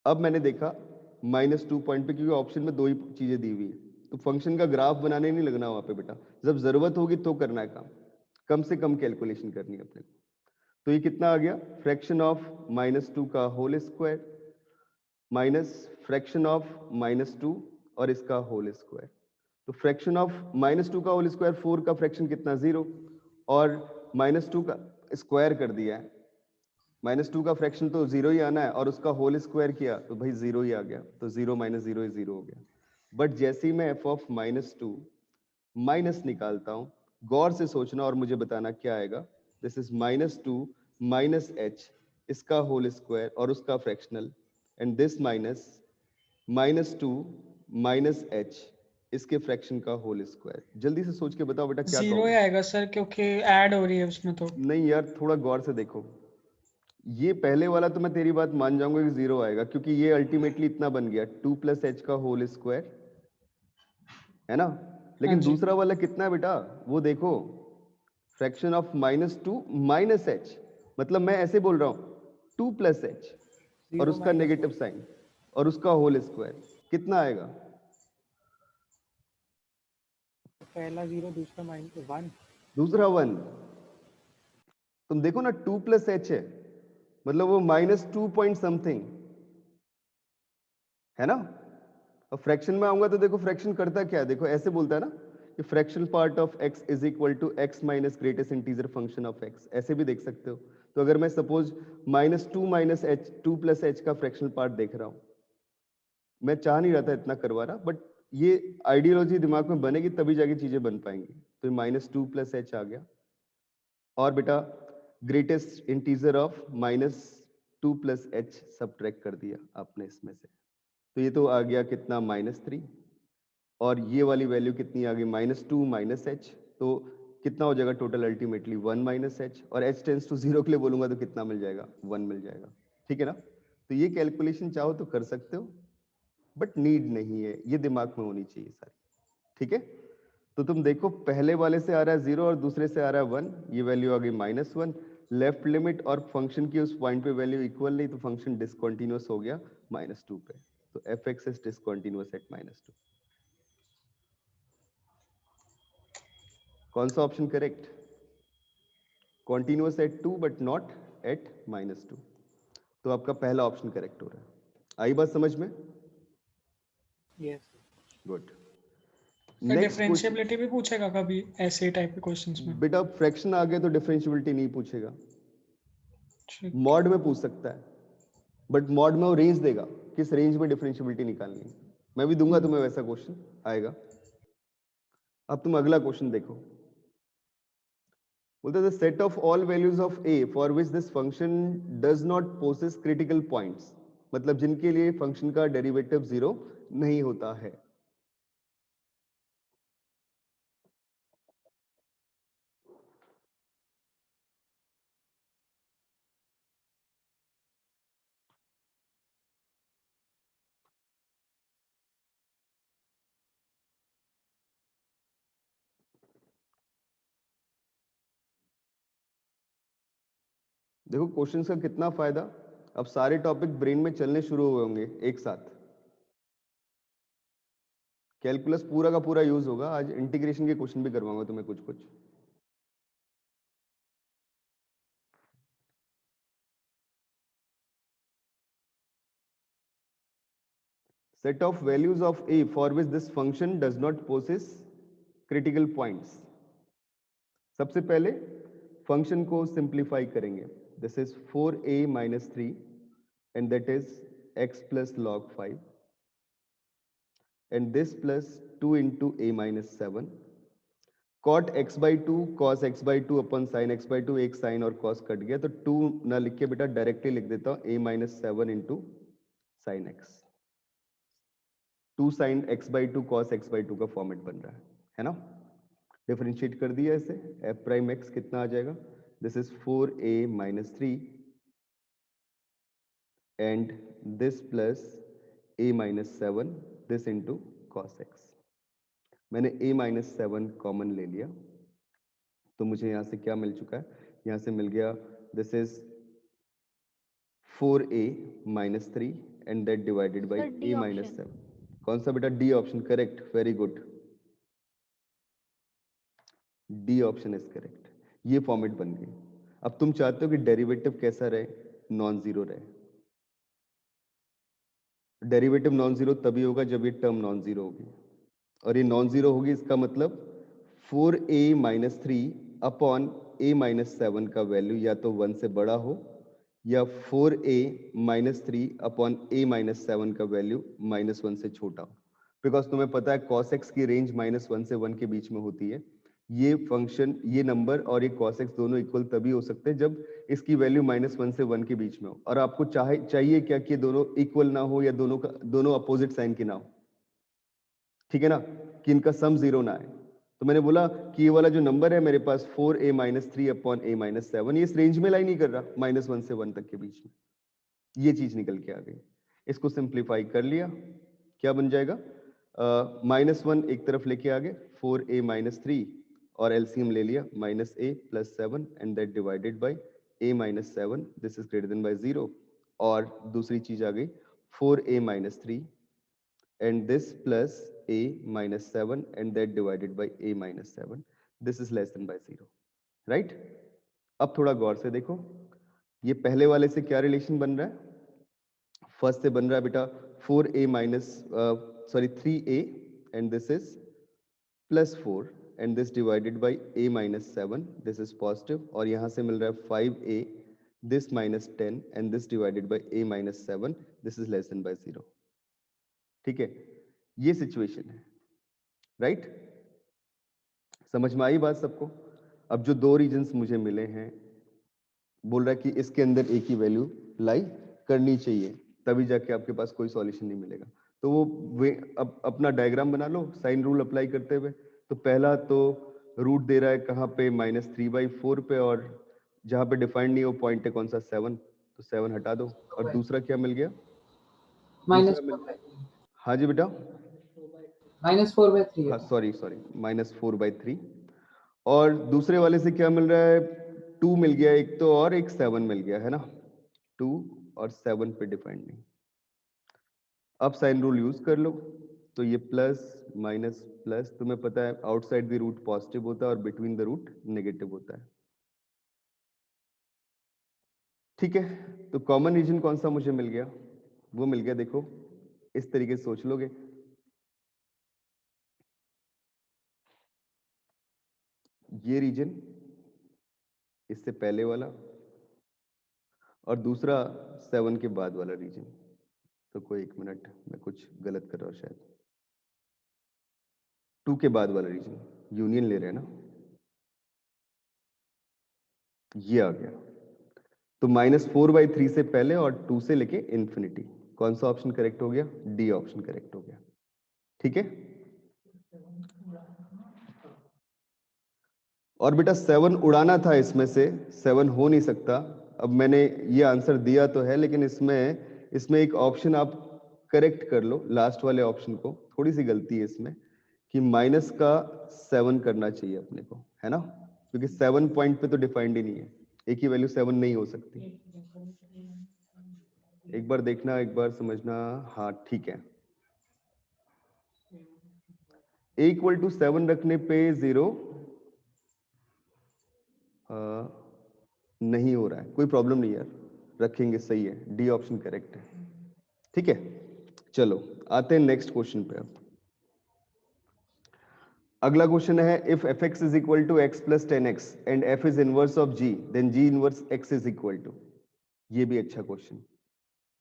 अब मैंने देखा -2 पॉइंट पे, क्योंकि ऑप्शन में दो ही चीजें दी हुई है, तो फंक्शन का ग्राफ बनाने नहीं लगना वहां पे बेटा, जब जरूरत होगी तो करना है काम, कम से कम कैलकुलेशन करनी है अपने को। तो ये कितना आ गया? फ्रैक्शन ऑफ -2 का whole square minus fraction of -2 और इसका होल स्क्वायर। तो फ्रैक्शन ऑफ -2 का होल स्क्वायर, 4 का फ्रैक्शन कितना? 0, और -2 का स्क्वायर कर दिया है, -2 का फ्रैक्शन तो 0 ही आना है, और उसका होल स्क्वायर किया तो भाई 0 ही आ गया, तो 0 माइनस 0 इज 0 हो गया। बट जैसे ही मैं f ऑफ -2 माइनस निकालता हूं, गौर से सोचना और मुझे बताना क्या आएगा। दिस इज -2 माइनस h, इसका होल स्क्वायर और उसका fractional, and this -2 minus h, इसके फ्रैक्शन का होल स्क्वायर। जल्दी से सोच के बताओ बेटा क्या जीरो ही कहोगे? आएगा सर, क्योंकि ऐड हो रही है उसमें तो। नहीं यार, थोड़ा गौर से देखो, ये पहले वाला तो मैं तेरी बात मान जाऊंगा कि 0 आएगा, क्योंकि ये अल्टीमेटली इतना बन गया 2 प्लस एच का होल स्क्वायर, है ना? हाँ लेकिन जी। दूसरा वाला कितना है बेटा, वो देखो, फ्रैक्शन ऑफ -2 माइनस एच, मतलब मैं ऐसे बोल रहा हूं 2 प्लस एच और 0 उसका माइनस नेगेटिव साइन और उसका होल स्क्वायर, कितना आएगा? पहला 0, दूसरा -1। दूसरा 1। तुम देखो ना, 2 प्लस एच है, मतलब वो -2 पॉइंट समथिंग है ना? और फ्रैक्शन में आऊंगा तो देखो फ्रैक्शन करता क्या है, देखो ऐसे बोलता है ना कि fractional part of x is equal to x minus greatest integer function of x, ऐसे भी देख सकते हो। तो अगर मैं suppose -2 minus h, 2 plus h का फ्रैक्शनल पार्ट देख रहा हूं, मैं चाह नहीं रहा था इतना करवा रहा, बट ये आइडियोलॉजी दिमाग में बनेगी तभी जाके चीजें बन पाएंगी। तो -2 प्लस एच आ गया, और बेटा greatest integer of -2 plus H subtract कर दिया आपने इसमें से, तो ये तो आ गया कितना? -3, और ये वाली वैल्यू कितनी आ गई? -2 माइनस एच, तो कितना हो जाएगा टोटल? अल्टीमेटली 1 माइनस एच, और h टेंस टू 0 के लिए बोलूंगा तो कितना मिल जाएगा? 1 मिल जाएगा। ठीक है ना? तो ये कैलकुलेशन चाहो तो कर सकते हो, बट नीड नहीं है, ये दिमाग में होनी चाहिए सारी। ठीक है? तो तुम देखो, पहले वाले से आ रहा है 0 और दूसरे से आ रहा है 1, ये वैल्यू आ गई -1, लेफ्ट लिमिट और फंक्शन की उस पॉइंट पे वैल्यू इक्वल नहीं, तो फंक्शन डिसकंटीन्यूअस हो गया -2 पे, तो f x is discontinuous at -2। कौन सा option correct? Continuous at 2 but not at -2, तो आपका पहला ऑप्शन करेक्ट हो रहा है। आई बात समझ में? Yes. Good. Sir next question. Differentiability भी पूछेगा कभी ऐसे टाइप के क्वेश्चंस में? बेटा फ्रैक्शन आ गया तो डिफरेंशियबिलिटी नहीं पूछेगा, ठीक। मॉड में पूछ सकता है, बट मॉड में वो रेंज देगा, किस रेंज में डिफरेंशियबिलिटी निकालनी है। मैं भी दूंगा तुम्हें वैसा क्वेश्चन आएगा। अब तुम अगला क्वेश्चन देखो, बोलते the set of all values of a for which this function does not possess critical points, मतलब जिनके लिए फंक्शन का डेरिवेटिव 0 नहीं होता है। देखो क्वेश्चंस का कितना फायदा, अब सारे टॉपिक ब्रेन में चलने शुरू हुए होंगे एक साथ, कैलकुलस पूरा का पूरा यूज होगा। आज इंटीग्रेशन के क्वेश्चन भी करवाऊंगा तुम्हें कुछ कुछ। set of values of a for which this function does not possess critical points. सबसे पहले फंक्शन को सिंप्लीफाई करेंगे. This is 4a minus 3 and that is x plus log 5 and this plus 2 into a minus 7. cot x by 2 cos x by 2 upon sin x by 2, एक sin और cos cut गया, तो 2 ना लिख के बेटा डायरेक्टली लिख देता हूं a minus 7 into sin x. 2 sin x by 2 cos x by 2 का फॉर्मेट बन रहा है ना. डिफरेंशिएट कर दिया इसे, f प्राइम x कितना आ जाएगा, this is 4a minus 3 and this plus a minus 7 this into cos x. मैंने a minus 7 कॉमन ले लिया, तो मुझे यहां से क्या मिल चुका है, यहां से मिल गया this is 4a minus 3 and that divided by a minus 7. कौन सा बेटा, D option correct, very good, D option is correct. ये फॉर्मेट बन गई. अब तुम चाहते हो कि डेरिवेटिव कैसा रहे, नॉन जीरो रहे. डेरिवेटिव नॉन जीरो तभी होगा जब ये टर्म नॉन जीरो होगी, और ये नॉन जीरो होगी इसका मतलब 4a minus 3 upon a minus 7 का वैल्यू या तो 1 से बड़ा हो या 4a minus 3 upon a minus 7 का वैल्यू -1 से छोटा हो. बिकॉज तुम्हें पता है cos x की रेंज -1 से 1 के बीच में होती है. ये फंक्शन, ये नंबर और ये cos x दोनों इक्वल तभी हो सकते हैं जब इसकी वैल्यू -1 से 1 के बीच में हो. और आपको चाहिए क्या कि दोनों इक्वल ना हो या दोनों अपोजिट साइन की ना हो, ठीक है ना, कि इनका सम जीरो ना आए. तो मैंने बोला कि ये वाला जो नंबर है मेरे पास 4a minus 3 upon a minus 7, ये इस रेंज में लाई नहीं कर रहा, -1 से 1 तक के बीच में. ये चीज निकल के आ गई. इसको सिंप्लीफाई कर लिया, क्या बन जाएगा, -1 एक तरफ लेके आ गए, 4a minus 3 और एलसीएम ले लिया, -a plus 7 and that divided by a minus 7, this is greater than by 0. और दूसरी चीज आ गई 4a minus 3 and this plus a minus 7 and that divided by a minus 7, this is less than by 0, right? अब थोड़ा गौर से देखो, ये पहले वाले से क्या रिलेशन बन रहा है, फर्स्ट से बन रहा है बेटा 4a minus 3a and this is plus 4 and this divided by a minus 7, this is positive. और यहां से मिल रहा है 5a this minus 10 and this divided by a minus 7, this is less than by 0. ठीक है, ये सिचुएशन है, right? समझ में आई बात सबको? अब जो दो रीजन्स मुझे मिले हैं, बोल रहा है कि इसके अंदर एक ही वैल्यू लाई करनी चाहिए, तभी जाके आपके पास कोई सॉल्यूशन नहीं मिलेगा. तो वो अब अपना डायग्राम बना लो साइन रूल अप्लाई करते हुए. तो पहला तो रूट दे रहा है कहाँ पे, -3/4 पे, और जहाँ पे डिफाइंड नहीं हो पॉइंट है कौन सा, 7, तो 7 हटा दो. और दूसरा क्या मिल गया, हाँ जी बेटा, -4/3, हाँ सॉरी -4/3. और दूसरे वाले से क्या मिल रहा है, 2 मिल गया एक तो, और एक 7 मिल गया है ना. 2 और 7 पे डिफाइंड नहीं. अब साइन रूल यूज कर लो, तो ये प्लस माइनस प्लस, तुम्हें पता है आउटसाइड द रूट पॉजिटिव होता है और बिटवीन द रूट नेगेटिव होता है, ठीक है. तो कॉमन रीजन कौन सा मुझे मिल गया, वो मिल गया, देखो इस तरीके से सोच लोगे, ये रीजन इससे पहले वाला और दूसरा 7 के बाद वाला रीजन. तो कोई एक मिनट, मैं कुछ गलत कर रहा हूं शायद. 2 के बाद वाला रीजन यूनियन ले रहे हैं ना, ये आ गया. तो -4/3 से पहले और 2 से लेके इंफिनिटी. कौन सा ऑप्शन करेक्ट हो गया, डी ऑप्शन करेक्ट हो गया, ठीक है. और बेटा 7 उड़ाना था इसमें से, 7 हो नहीं सकता. अब मैंने ये आंसर दिया तो है, लेकिन इसमें एक ऑप्शन आप करेक्ट कर लो, लास्ट वाले ऑप्शन को. थोड़ी सी गलती है इसमें कि माइनस का 7 करना चाहिए अपने को, है ना, क्योंकि 7 पॉइंट पे तो डिफाइंड ही नहीं है, एक ही वैल्यू 7 नहीं हो सकती. एक बार देखना, एक बार समझना, हाँ ठीक है. a = 7 रखने पे 0 नहीं हो रहा है, कोई प्रॉब्लम नहीं यार, रखेंगे, सही है, डी ऑप्शन करेक्ट है, ठीक है. चलो आते हैं नेक्स्ट क्वेश्चन पे। अब अगला क्वेश्चन है if f x is equal to x plus 10x and f is inverse of g then g inverse x is equal to. ये भी अच्छा क्वेश्चन,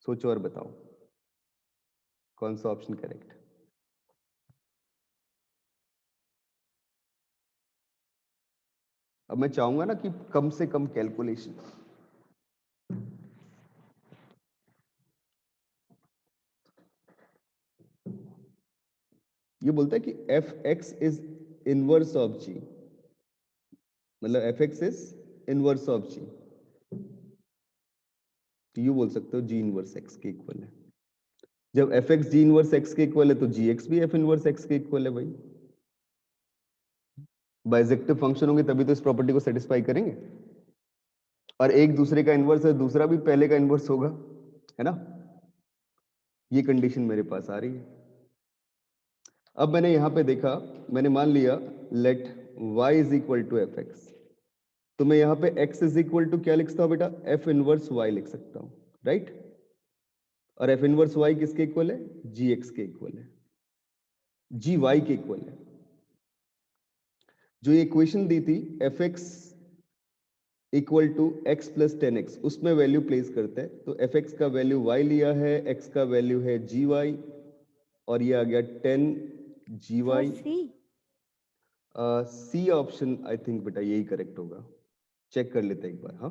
सोचो और बताओ कौन सा ऑप्शन करेक्ट। अब मैं चाहूंगा ना कि कम से कम कैलकुलेशन। ये बोलता है कि f x is inverse of g, मतलब f x is inverse of g, तो यू बोल सकते हो जी इनवर्स एक्स के इक्वल है। जब f x g inverse x के इक्वल है तो जी एक्स भी एफ इनवर्स एक्स के इक्वल है भाई। बाइजेक्टिव फंक्शन होंगे तभी तो इस प्रॉपर्टी को सेटिस्फाई करेंगे, और एक दूसरे का इनवर्स है, दूसरा भी पहले का इनवर्स होगा, है ना। ये कंडीशन मेरे पास आ रही है। अब मैंने यहां पे देखा, मैंने मान लिया let y is equal to f x, तो मैं यहां पे x इज इक्वल टू क्या लिख सकता हूं बेटा, एफ इनवर्स y लिख सकता हूं, राइट। और एफ इनवर्स y किसके इक्वल है, जी एक्स के इक्वल है, जी वाई के इक्वल है। जो ये इक्वेशन दी थी f x equal to x plus 10x, उसमें वैल्यू प्लेस करते हैं, तो एफ एक्स का वैल्यू y लिया है, x का वैल्यू है जी वाई, और ये आ गया 10 g y. C option I think बेटा यही करेक्ट होगा, चेक कर लेते हैं एक बार। हाँ,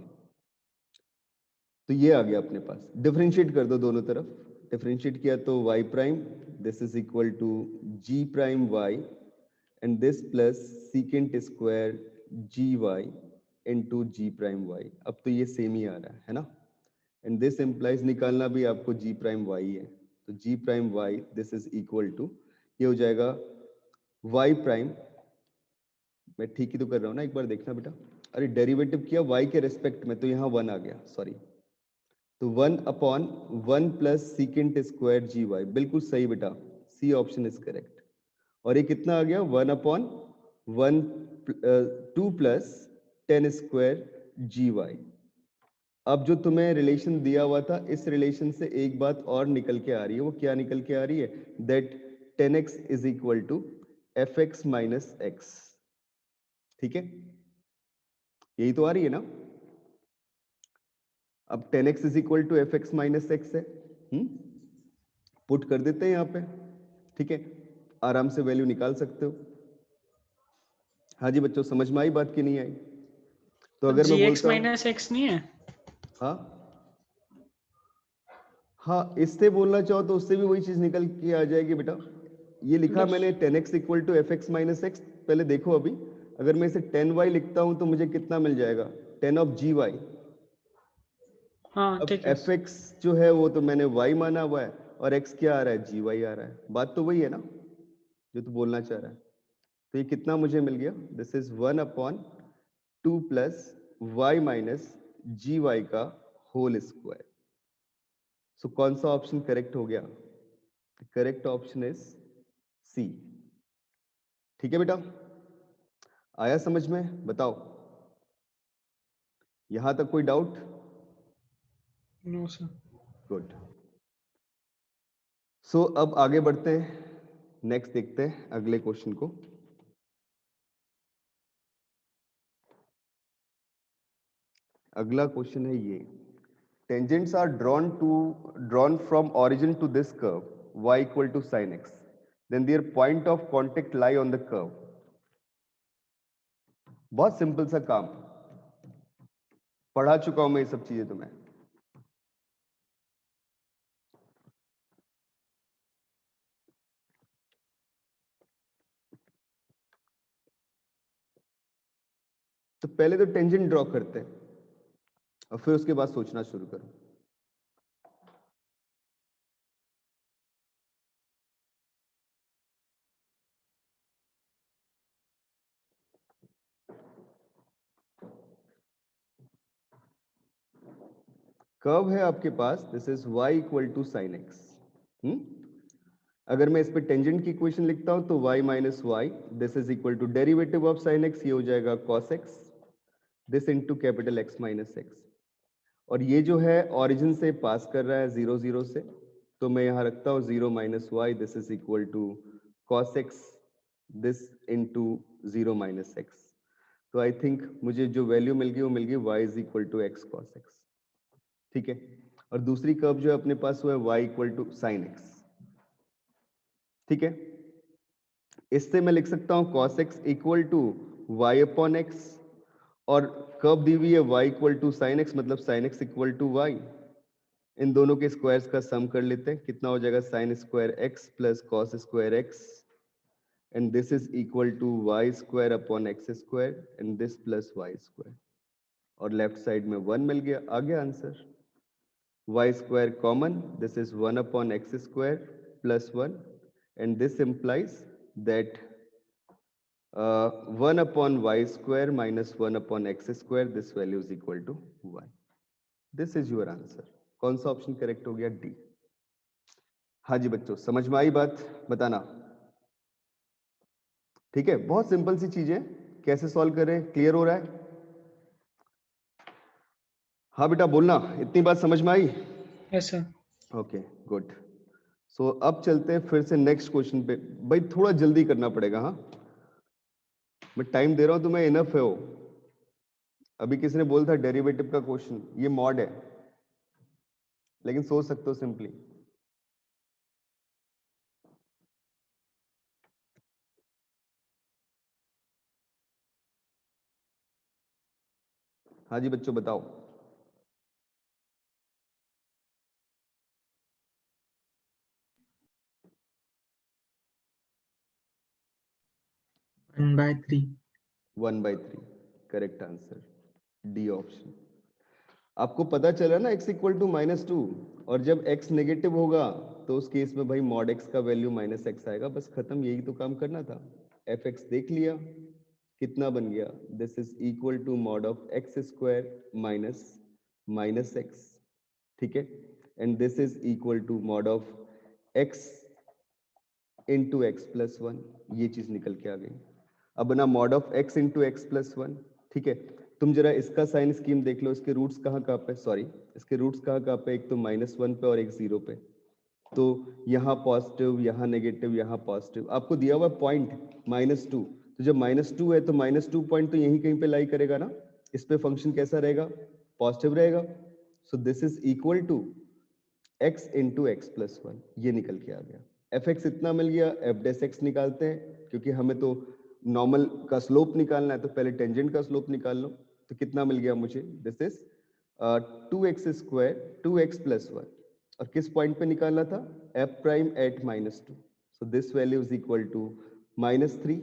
तो ये आ गया अपने पास, डिफरेंशिएट कर दो दोनों तरफ, डिफरेंशिएट किया तो y prime this is equal to g prime y and this plus secant square g y into g prime y. अब तो ये सेम ही आ रहा है ना, एंड दिस इंप्लाइज निकालना भी आपको जी प्राइम वाई है, तो g prime y this is equal to, ये हो जाएगा y प्राइम, मैं ठीक ही तो कर रहा हूँ ना, एक बार देखना बेटा, अरे डेरिवेटिव किया y के रेस्पेक्ट में तो यहाँ 1 आ गया, सॉरी, तो 1 upon 1 plus secant square g Y, बिल्कुल सही बेटा, सी ऑप्शन इज करेक्ट। और ये कितना आ गया, 1 upon 1 2 plus 10 square g Y. अब जो तुम्हें रिलेशन दिया हुआ था, इस रिलेशन से एक बात और निकल के आ रही है, वो क्या निकल के आ रही है, that 10x is equal to f x minus x, ठीक है, यही तो आ रही है ना। अब 10x is equal to f x minus x है, पुट कर देते हैं यहाँ पे, ठीक है, आराम से वैल्यू निकाल सकते हो। हाँ जी बच्चों, समझ में आई बात की नहीं आई, तो अगर मैं gx बोलता हूँ, माइनस एक्स नहीं है। हाँ हाँ, इससे बोलना चाहो तो उससे भी वही चीज निकल के आ जाएगी बेटा। ये लिखा मैंने 10x equal to f x minus x, पहले देखो अभी, अगर मैं इसे 10y लिखता हूं तो मुझे कितना मिल जाएगा, 10 ऑफ जी वाई। हाँ अब ठीक है। एफ एक्स जो है वो तो मैंने y माना हुआ है, और x क्या आ रहा है, जी वाई आ रहा है, बात तो वही है ना जो तू बोलना चाह रहा है। तो ये कितना मुझे मिल गया, this is 1 upon 2 plus y minus g y का होल स्क्वायर। सो कौन सा ऑप्शन करेक्ट हो गया, करेक्ट ऑप्शन इज सी। ठीक है बेटा, आया समझ में, बताओ यहां तक कोई doubt. No sir. Good. So अब आगे बढ़ते हैं, नेक्स्ट देखते हैं अगले क्वेश्चन को। अगला क्वेश्चन है ये, tangents are drawn from origin to this curve y equal to sin x, then their point of contact lie on the curve. बहुत सिंपल सा काम, पढ़ा चुका हूं मैं ये सब चीजें तुम्हें। तो पहले तो टेंजेंट ड्रॉ करते हैं और फिर उसके बाद सोचना शुरू करो। कर्व है आपके पास, this is y equal to sine x. अगर मैं इस पे टेंजेंट की इक्वेशन लिखता हूं तो y minus y this is equal to derivative of sine x, ये हो जाएगा cos x this into capital x minus x. और ये जो है ओरिजिन से पास कर रहा है 0 0 से, तो मैं यहाँ रखता हूँ 0 minus y, this is equal to cos x, this into 0 minus x. तो आई थिंक मुझे जो वैल्यू मिल गई वो मिल गई y is equal to x cos x. ठीक है, और दूसरी कर्व जो है अपने पास वो है y equal to sine x. ठीक है, इससे मैं लिख सकता हूं cos x equal to y upon x, और कर्व दी हुई है y equal to sine x, मतलब sine x equal to y. इन दोनों के स्क्वायर्स का सम कर लेते हैं, कितना हो जाएगा sine square x plus cos square x, and this is equal to y square upon x square and this plus y square, और लेफ्ट साइड में 1 मिल गया, आ गया answer. y square common, this is 1 upon x square plus 1, and this implies that 1 upon y square minus 1 upon x square, this value is equal to 1. This is your answer. कौन सा option correct हो गया? D. हाँ जी बच्चों, समझ में आई बात? बताना। ठीक है, बहुत सिंपल सी चीजें, कैसे सॉल्व करें, क्लियर हो रहा है? हाँ बेटा बोलना, इतनी बात समझ में आई? Yes sir. Okay good. So अब चलते हैं फिर से नेक्स्ट क्वेश्चन पे। भाई थोड़ा जल्दी करना पड़ेगा, हाँ मैं टाइम दे रहा हूं तुम्हें, इनफ है वो। अभी किसी ने बोला था डेरिवेटिव का क्वेश्चन, ये मॉड है, लेकिन सोच सकते हो सिंपली। हाँ जी बच्चों बताओ। One by three. 1/3 correct answer, D option. आपको पता चला ना x इक्वल टू -2, और जब x नेगेटिव होगा तो उस केस में भाई मॉड x का वैल्यू -x आएगा, बस खत्म, यही तो काम करना था। fx देख लिया, कितना बन गया, this is equal to mod of x square minus x। ठीक है, and this is equal to mod of x into x plus 1, ये चीज निकल के आ गई। अब बना mod of x into x plus 1। ठीक है, तुम जरा इसका साइन स्कीम देख लो, इसके रूट्स कहाँ कहाँ पे, सॉरी इसके रूट्स कहाँ कहाँ पे, एक तो -1 पे और एक 0 पे। तो यहाँ पॉजिटिव, यहाँ नेगेटिव, यहाँ पॉजिटिव, आपको दिया हुआ पॉइंट -2, तो जब -2 है तो -2 पॉइंट तो यहीं कहीं पे लाई करेगा ना, इस पे फंक्शन कैसा रहेगा, पॉजिटिव रहेगा। So this is equal to x into x plus 1, ये निकल के आ गया। fx इतना मिल गया, f डैश x निकालते हैं, क्योंकि हमें तो नॉर्मल का स्लोप निकालना है, तो पहले टेंजेंट का स्लोप निकाल लो। तो कितना मिल गया मुझे, this is 2x square 2x plus 1, और किस पॉइंट पे निकालना था, f prime at -2, so this value is equal to -3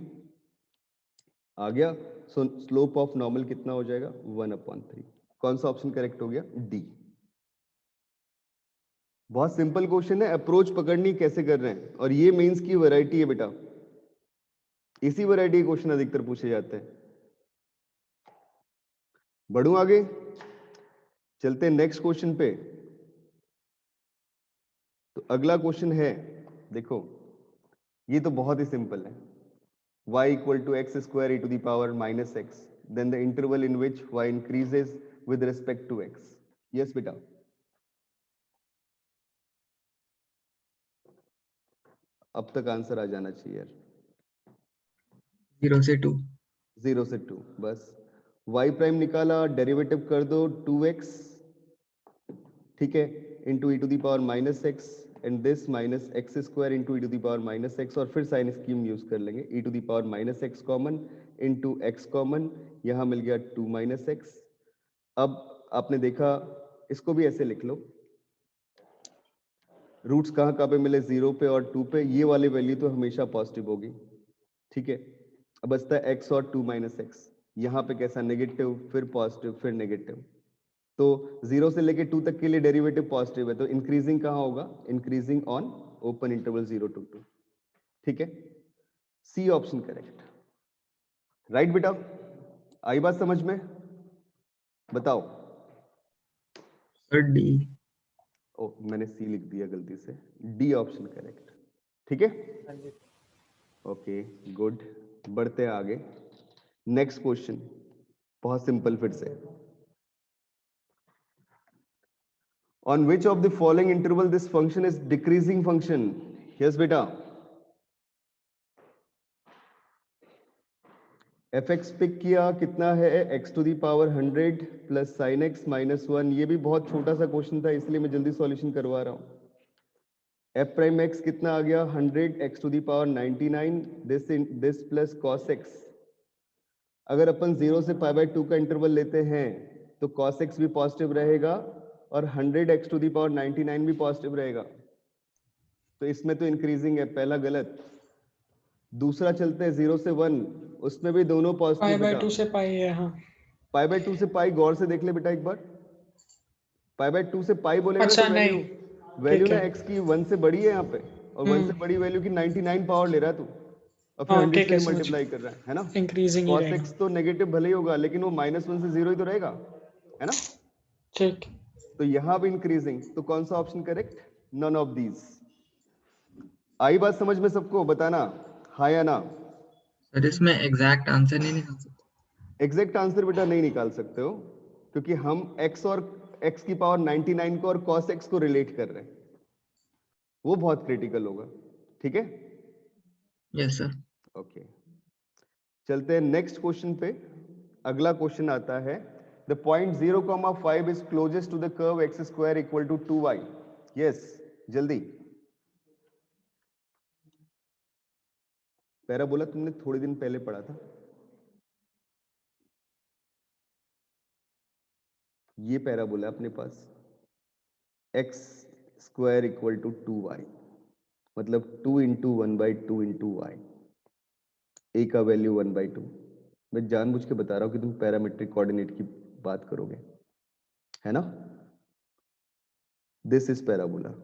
आ गया। सो स्लोप ऑफ नॉर्मल कितना हो जाएगा, 1/3। कौन सा ऑप्शन करेक्ट हो गया, डी। बहुत सिंपल क्वेश्चन है, अप्रोच पकड़नी कैसे कर रहे हैं, और ये मेंस की वैरायटी है बेटा, इसी वैरायटी के क्वेश्चन अधिकतर पूछे जाते हैं। बढ़ू आगे, चलते हैं नेक्स्ट क्वेश्चन पे। तो अगला क्वेश्चन है, देखो ये तो बहुत ही सिंपल है, y equal to x square e to the power -x, then the interval in which y increases with respect to x। Yes बेटा, अब तक आंसर आ जाना चाहिए यार। 0 से 2। 0 से 2, बस y प्राइम निकाला, डेरिवेटिव कर दो 2x, ठीक है, into e to the power -x, and this minus x square into e to the power -x, और फिर साइन स्कीम यूज कर लेंगे, e to the power -x common into x common, यहाँ मिल गया 2 - x। अब आपने देखा, इसको भी ऐसे लिख लो, रूट्स कहाँ कहाँ पे मिले, 0 पे और 2 पे, ये वाली वैल्यू तो हमेशा पॉजिटिव होगी। ठीक है, अब बचता है x और 2 - x, यहाँ पे कैसा, नेगेटिव फिर पॉजिटिव फिर नेगेटिव, तो 0 से लेके 2 तक के लिए डेरिवेटिव पॉजिटिव है, तो इंक्रीजिंग कहाँ होगा, increasing on open interval 0 to 2। ठीक है, सी ऑप्शन करेक्ट, राइट बेटा, आई बात समझ में? बताओ। Sir D. ओ मैंने सी लिख दिया गलती से, डी ऑप्शन करेक्ट। ठीक है, हाँ जी। ओके गुड, बढ़ते हैं आगे। नेक्स्ट क्वेश्चन बहुत सिंपल फिर से, On which of the following interval this function is decreasing function? Yes बेटा, fx पिक किया, कितना है x to the power 100 plus sine x minus 1। ये भी बहुत छोटा सा क्वेश्चन था, इसलिए मैं जल्दी सॉल्यूशन करवा रहा हूँ। f प्राइम x कितना आ गया 100 x to the power 99 this plus cos x। अगर अपन 0 से π/2 का इंटरवल लेते हैं तो cos x भी पॉजिटिव रहेगा और 100 x टू दी पावर 99 भी पॉजिटिव रहेगा, तो इसमें तो इंक्रीजिंग है, पहला गलत। दूसरा चलते हैं 0 से 1, उसमें भी दोनों पॉजिटिव बेटा। π/2 से पाई है, हाँ। π/2 से पाई गौर से देख ले बेटा एक बार, π/2 से पाई बोलेगा अच्छा, तो वैल्यू नहीं, वैल्यू ठीक ना है। x की 1 से बड़ी है यहाँ पे, और 1 से बड़ी वैल्यू की 99 पावर ले रहा है तू, और फिर हाँ 100 ठीक से है, ही समझ मल्टीप्लाई कर रहा है ना। इंक्रीजिंग ही cos रहेगा। x तो नेगेटिव भले ही होगा, लेकिन वो -1 से 0 ही तो रहेगा, है ना। ठीक। तो यहाँ भी इंक्रीजिंग, तो कौन सा option correct? None of these. आई बात समझ में सबको? बताना हाँ या ना। सर इसमें एग्जैक्ट आंसर नहीं निकाल सकते? एग्जैक्ट आंसर बेटा नहीं निकाल सकते हो, क्योंकि हम x और x की पावर 99 को और cos x को रिलेट कर रहे हैं, वो बहुत क्रिटिकल होगा। ठीक है, यस सर। ओके, चलते हैं नेक्स्ट क्वेश्चन पे। अगला क्वेश्चन आता है, the point 0,5 is closest to the curve x square equal to 2y। Yes, जल्दी। पैराबोला तुमने थोड़े दिन पहले पढ़ा था, ये पैराबोला अपने पास x square equal to 2y, मतलब 2 इंटू 1/2 इंटू वाई, ए का वैल्यू 1/2। मैं जानबूझ के बता रहा हूं कि तुम पैरामेट्रिक कोऑर्डिनेट की बात करोगे, है ना। This is parabola.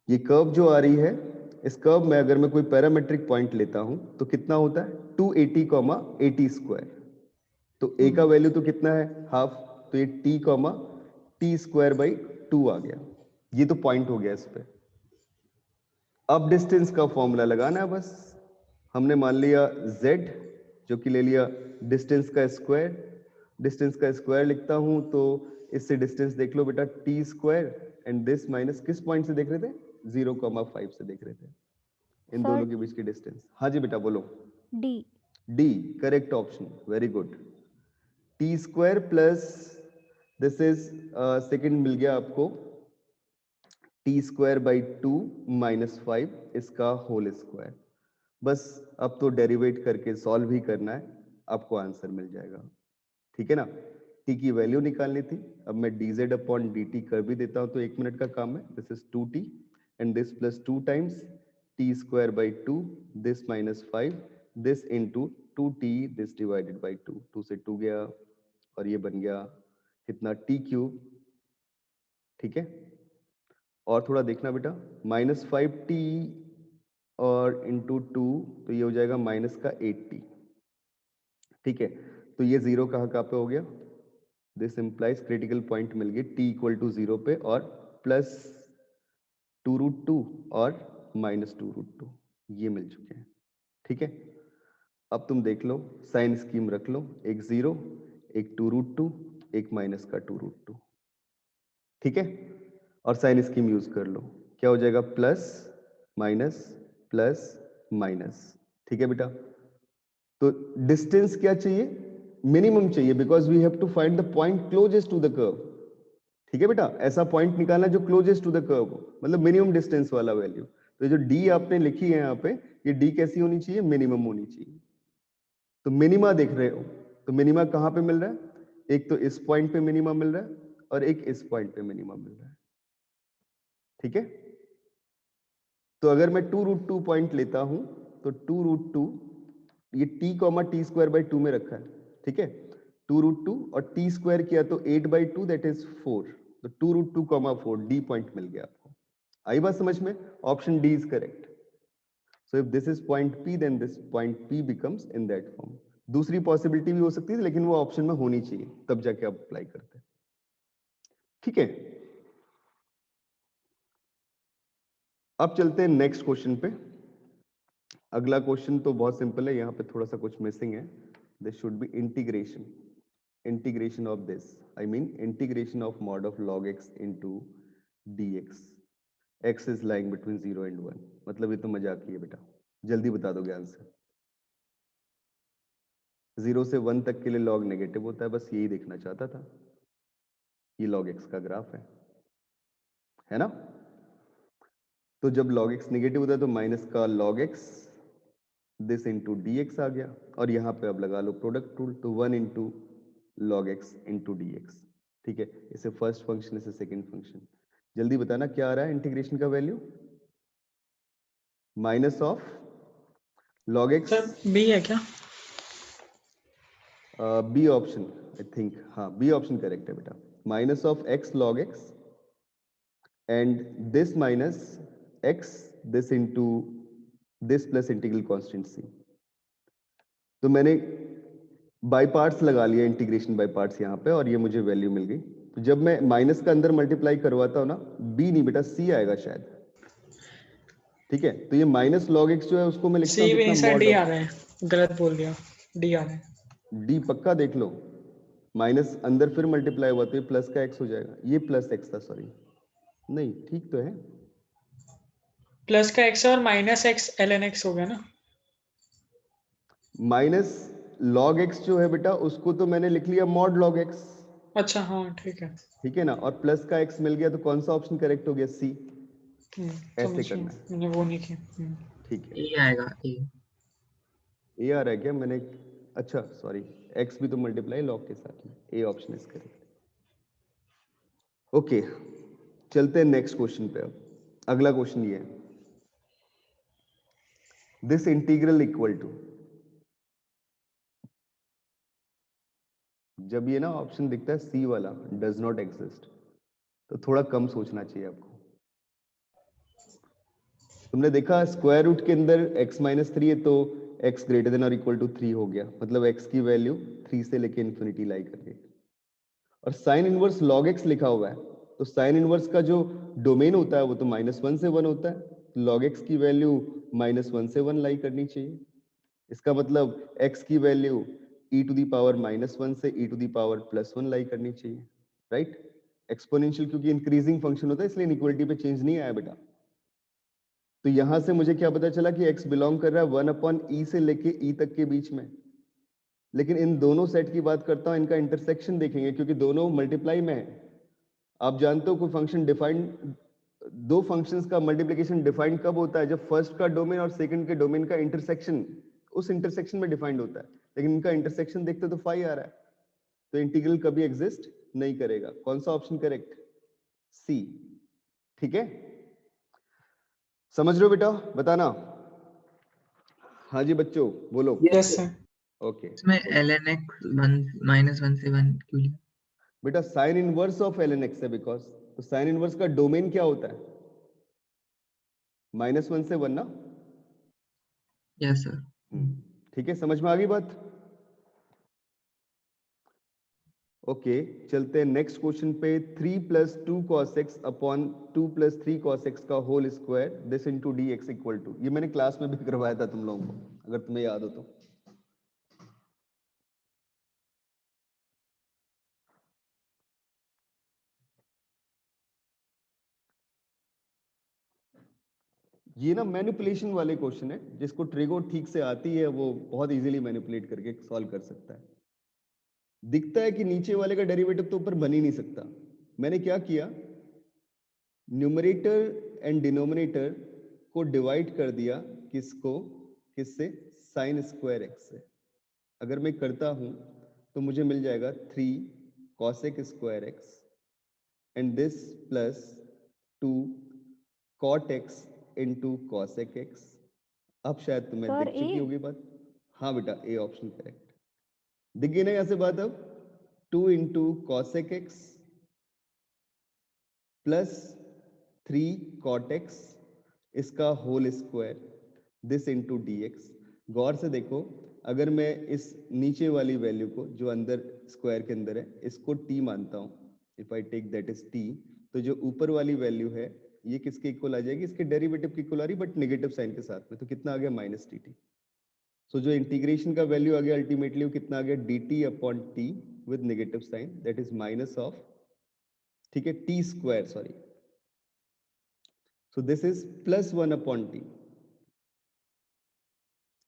ये कर्व जो आ रही है, इस कर्व में अगर मैं कोई पैरामेट्रिक पॉइंट लेता हूं तो कितना होता है 280, 80 स्क्वायर। तो ए का वैल्यू तो कितना है हाफ, तो ये t, t²/2 आ गया। ये तो पॉइंट हो गया इस पे। अब डिस्टेंस का फॉर्मूला लगाना है बस। हमने मान लिया z, जो कि ले लिया डिस्टेंस का स्क्वायर। डिस्टेंस का स्क्वायर लिखता हूं तो इससे डिस्टेंस देख लो बेटा t², एंड दिस माइनस किस पॉइंट से देख रहे थे? 0,5 से देख रहे थे, इन दोनों के बीच की डिस्टेंस। हाँ जी बेटा बोलो। D. D correct option, very good. t² plus this is second मिल गया आपको t²/2 -5 इसका होल स्क्वायर। बस अब तो डेरिवेट करके सॉल्व ही करना है, आपको आंसर मिल जाएगा। ठीक है ना, t की वैल्यू निकालनी थी। अब मैं dz/dt कर भी देता हूं, तो 1 मिनट का काम है। This is 2t and this plus 2 times t²/2, this -5, this into 2t, this divided by 2। 2 से 2 गया और ये बन गया कितना t³। ठीक है, और थोड़ा देखना बेटा, -5t और इंटू 2, तो ये हो जाएगा माइनस का 8t। ठीक है, तो ये 0 कहाँ पे हो गया? दिस इंप्लाइज क्रिटिकल पॉइंट मिल गई t = 0 पे, और प्लस 2√2 और -2√2 ये मिल चुके हैं। ठीक है, अब तुम देख लो, साइन स्कीम रख लो, एक 0, एक 2√2, एक माइनस का 2√2। ठीक है, और साइन स्कीम यूज कर लो, क्या हो जाएगा? Plus minus plus minus. ठीक है बेटा, तो डिस्टेंस क्या चाहिए? मिनिमम चाहिए, because we have to find the point closest to the curve. ठीक है बेटा, ऐसा पॉइंट निकालना जो क्लोजेस्ट टू द कर्व हो, मतलब मिनिमम डिस्टेंस वाला वैल्यू। तो जो डी आपने लिखी है यहाँ पे, ये डी कैसी होनी चाहिए? मिनिमम होनी चाहिए। तो मिनिमा देख रहे हो, तो मिनिमा कहाँ पे मिल रहा है? एक तो इस पॉइंट पे मिनिमा मिल रहा है, और एक इस पॉइंट पे मिनिमा मिल रहा है। ठीक है, तो अगर मैं 2√2 पॉइंट लेता हूं, तो 2√2, ये t, t²/2 में रखा है। ठीक है, 2√2 और t² किया तो 8/2, दैट इज 4। तो 2√2, 4 डी पॉइंट मिल गया आपको। आई बात समझ में? Option D is correct. So if this is point P, then this point P becomes in that form. दूसरी पॉसिबिलिटी भी हो सकती है, लेकिन वो ऑप्शन में होनी चाहिए, तब जाके आप अप्लाई करते हैं। ठीक है, अब चलते हैं नेक्स्ट क्वेश्चन पे। अगला क्वेश्चन तो बहुत सिंपल है, यहाँ पे थोड़ा सा कुछ मिसिंग है। This should be integration. integration of this, I mean integration of mod of log x into dx, x is lying between 0 and 1, मतलब ये तो मजाक ही है बेटा, जल्दी बता दोगे आंसर। 0 से 1 तक के लिए log नेगेटिव होता है, बस यही देखना चाहता था। ये log x का ग्राफ है ना? तो जब log x नेगेटिव होता है तो माइनस का log x this into dx आ गया, और यहाँ पे अब लगा लो प्रोडक्ट रूल, तो 1 into log x into dx। ठीक है, इसे फर्स्ट फंक्शन, इसे सेकंड फंक्शन। जल्दी बताना क्या आ रहा है इंटीग्रेशन का value? Minus of log x, sir B है क्या? बी ऑप्शन आई थिंक, हाँ बी ऑप्शन करेक्ट है बेटा। Minus of x log x and this minus x this into this plus integral constant c। तो मैंने by parts लगा लिया, integration by parts यहाँ पे, और ये मुझे वैल्यू मिल गई। तो जब मैं माइनस का अंदर मल्टीप्लाई करवाता हूँ ना, b नहीं बेटा c आएगा शायद। ठीक है, तो ये माइनस log x जो है उसको मैं लिखता सी हूँ भी कितना, सर मॉड डी आ ऑफ रहा है, गलत बोल दिया, डी आ रहा है। d, पक्का देख लो, माइनस अंदर फिर मल्टीप्लाई हुआ तो ये प्लस का x हो जाएगा, ये प्लस x था, सॉरी नहीं, ठीक तो है। प्लस का एक्स और माइनस एक्स ln x हो गया ना। माइनस log x जो है बेटा उसको तो मैंने लिख लिया मॉड log x, अच्छा हाँ ठीक है। ठीक है ना, और प्लस का x मिल गया, तो कौन सा ऑप्शन करेक्ट हो गया? C। ऐसे समझ करना गया, है, मैंने वो नहीं किया। ठीक है। ए आएगा ए। ए आ रहा है क्या? मैंने, अच्छा सॉरी, x भी तो मल्टीप्लाई log के साथ में, A option is correct. Okay, चलते हैं नेक्स्ट क्वेश्चन पे। अब अगला क्वेश्चन ये है, दिस इंटीग्रल इक्वल टू, जब ये ना ऑप्शन दिखता है सी वाला, डज नॉट एग्जिस्ट, तो थोड़ा कम सोचना चाहिए आपको। तुमने देखा स्क्वायर रूट के अंदर x माइनस 3 है, तो x ग्रेटर देन और इक्वल टू 3 हो गया, मतलब x की वैल्यू 3 से लेके इन्फिनिटी लाई कर गई। और साइन इनवर्स log x लिखा हुआ है, तो साइन इनवर्स का जो डोमेन होता है वो तो -1 से 1 होता है, तो log x की वैल्यू -1 से 1 लाई करनी चाहिए। इसका मतलब x की value e to the power -1 से e टू दी पावर +1 लाई करनी चाहिए, राइट? एक्सपोनेंशियल क्योंकि इंक्रीजिंग फंक्शन होता है, इसलिए इनइक्वालिटी पे चेंज नहीं आया बेटा। तो यहां से मुझे क्या पता चला कि x बिलोंग कर रहा है 1/e से लेके e तक के बीच में। लेकिन इन दोनों सेट की बात करता हूं, इनका इंटरसेक्शन देखेंगे क्योंकि दोनों मल्टीप्लाई में है। आप जानते हो कोई फंक्शन डिफाइंड, दो फंक्शंस का मल्टीप्लिकेशन डिफाइंड कब होता है? जब फर्स्ट का डोमेन और सेकंड के डोमेन का इंटरसेक्शन, उस इंटरसेक्शन में डिफाइंड होता है। लेकिन इनका इंटरसेक्शन देखते तो फाई आ रहा है, तो इंटीग्रल कभी एग्जिस्ट नहीं करेगा। कौन सा ऑप्शन करेक्ट? सी। ठीक है, समझ रहे हो बेटा? बताना। हाँ जी बच्चों बोलो। Yes sir. ओके, इसमें ln x 1 से 1 क्यों लिया? बेटा sign inverse of ln x है, बिकॉज तो साइन इनवर्स का डोमेन क्या होता है? -1 से 1 ना। Yes sir. ठीक है, समझ में आ गई बात? ओके, चलते हैं नेक्स्ट क्वेश्चन पे। 3 + 2 cos x upon 2 + 3 cos x का whole square this into dx equal to, ये मैंने क्लास में भी करवाया था तुम लोगों को, अगर तुम्हें याद हो तो। ये ना मैनिपुलेशन वाले क्वेश्चन है, जिसको ट्रिगो ठीक से आती है वो बहुत इजीली मैनिपुलेट करके सॉल्व कर सकता है। दिखता है कि नीचे वाले का डेरिवेटिव तो ऊपर बन ही नहीं सकता। मैंने क्या किया, न्यूमरेटर एंड डिनोमिनेटर को डिवाइड कर दिया, किसको? किससे? साइन स्क्वायर एक्स से। अगर मैं करता हूं तो मुझे मिल जाएगा 3 cosec square x and this plus 2 cot x into cosec x। अब शायद तुम्हें सर दिख चुकी ए। होगी बात। हाँ बेटा, ए ऑप्शन करेक्ट। दिख गई ना यहाँ से बात? अब 2 into cosec x plus 3 cot x इसका whole square this into dx। गौर से देखो, अगर मैं इस नीचे वाली वैल्यू को जो अंदर स्क्वायर के अंदर है इसको t मानता हूं, if I take that is t, तो जो ऊपर वाली वैल्यू है ये किसके इक्वल आ जाएगी? इसके डेरिवेटिव की इक्वल आ रही, बट नेगेटिव साइन के साथ में। तो कितना आ गया? -dt। सो जो इंटीग्रेशन का वैल्यू आ गया अल्टीमेटली वो कितना आ गया? dt upon t with negative sign, that is minus of, ठीक है, t square, sorry. So this is plus 1 upon t,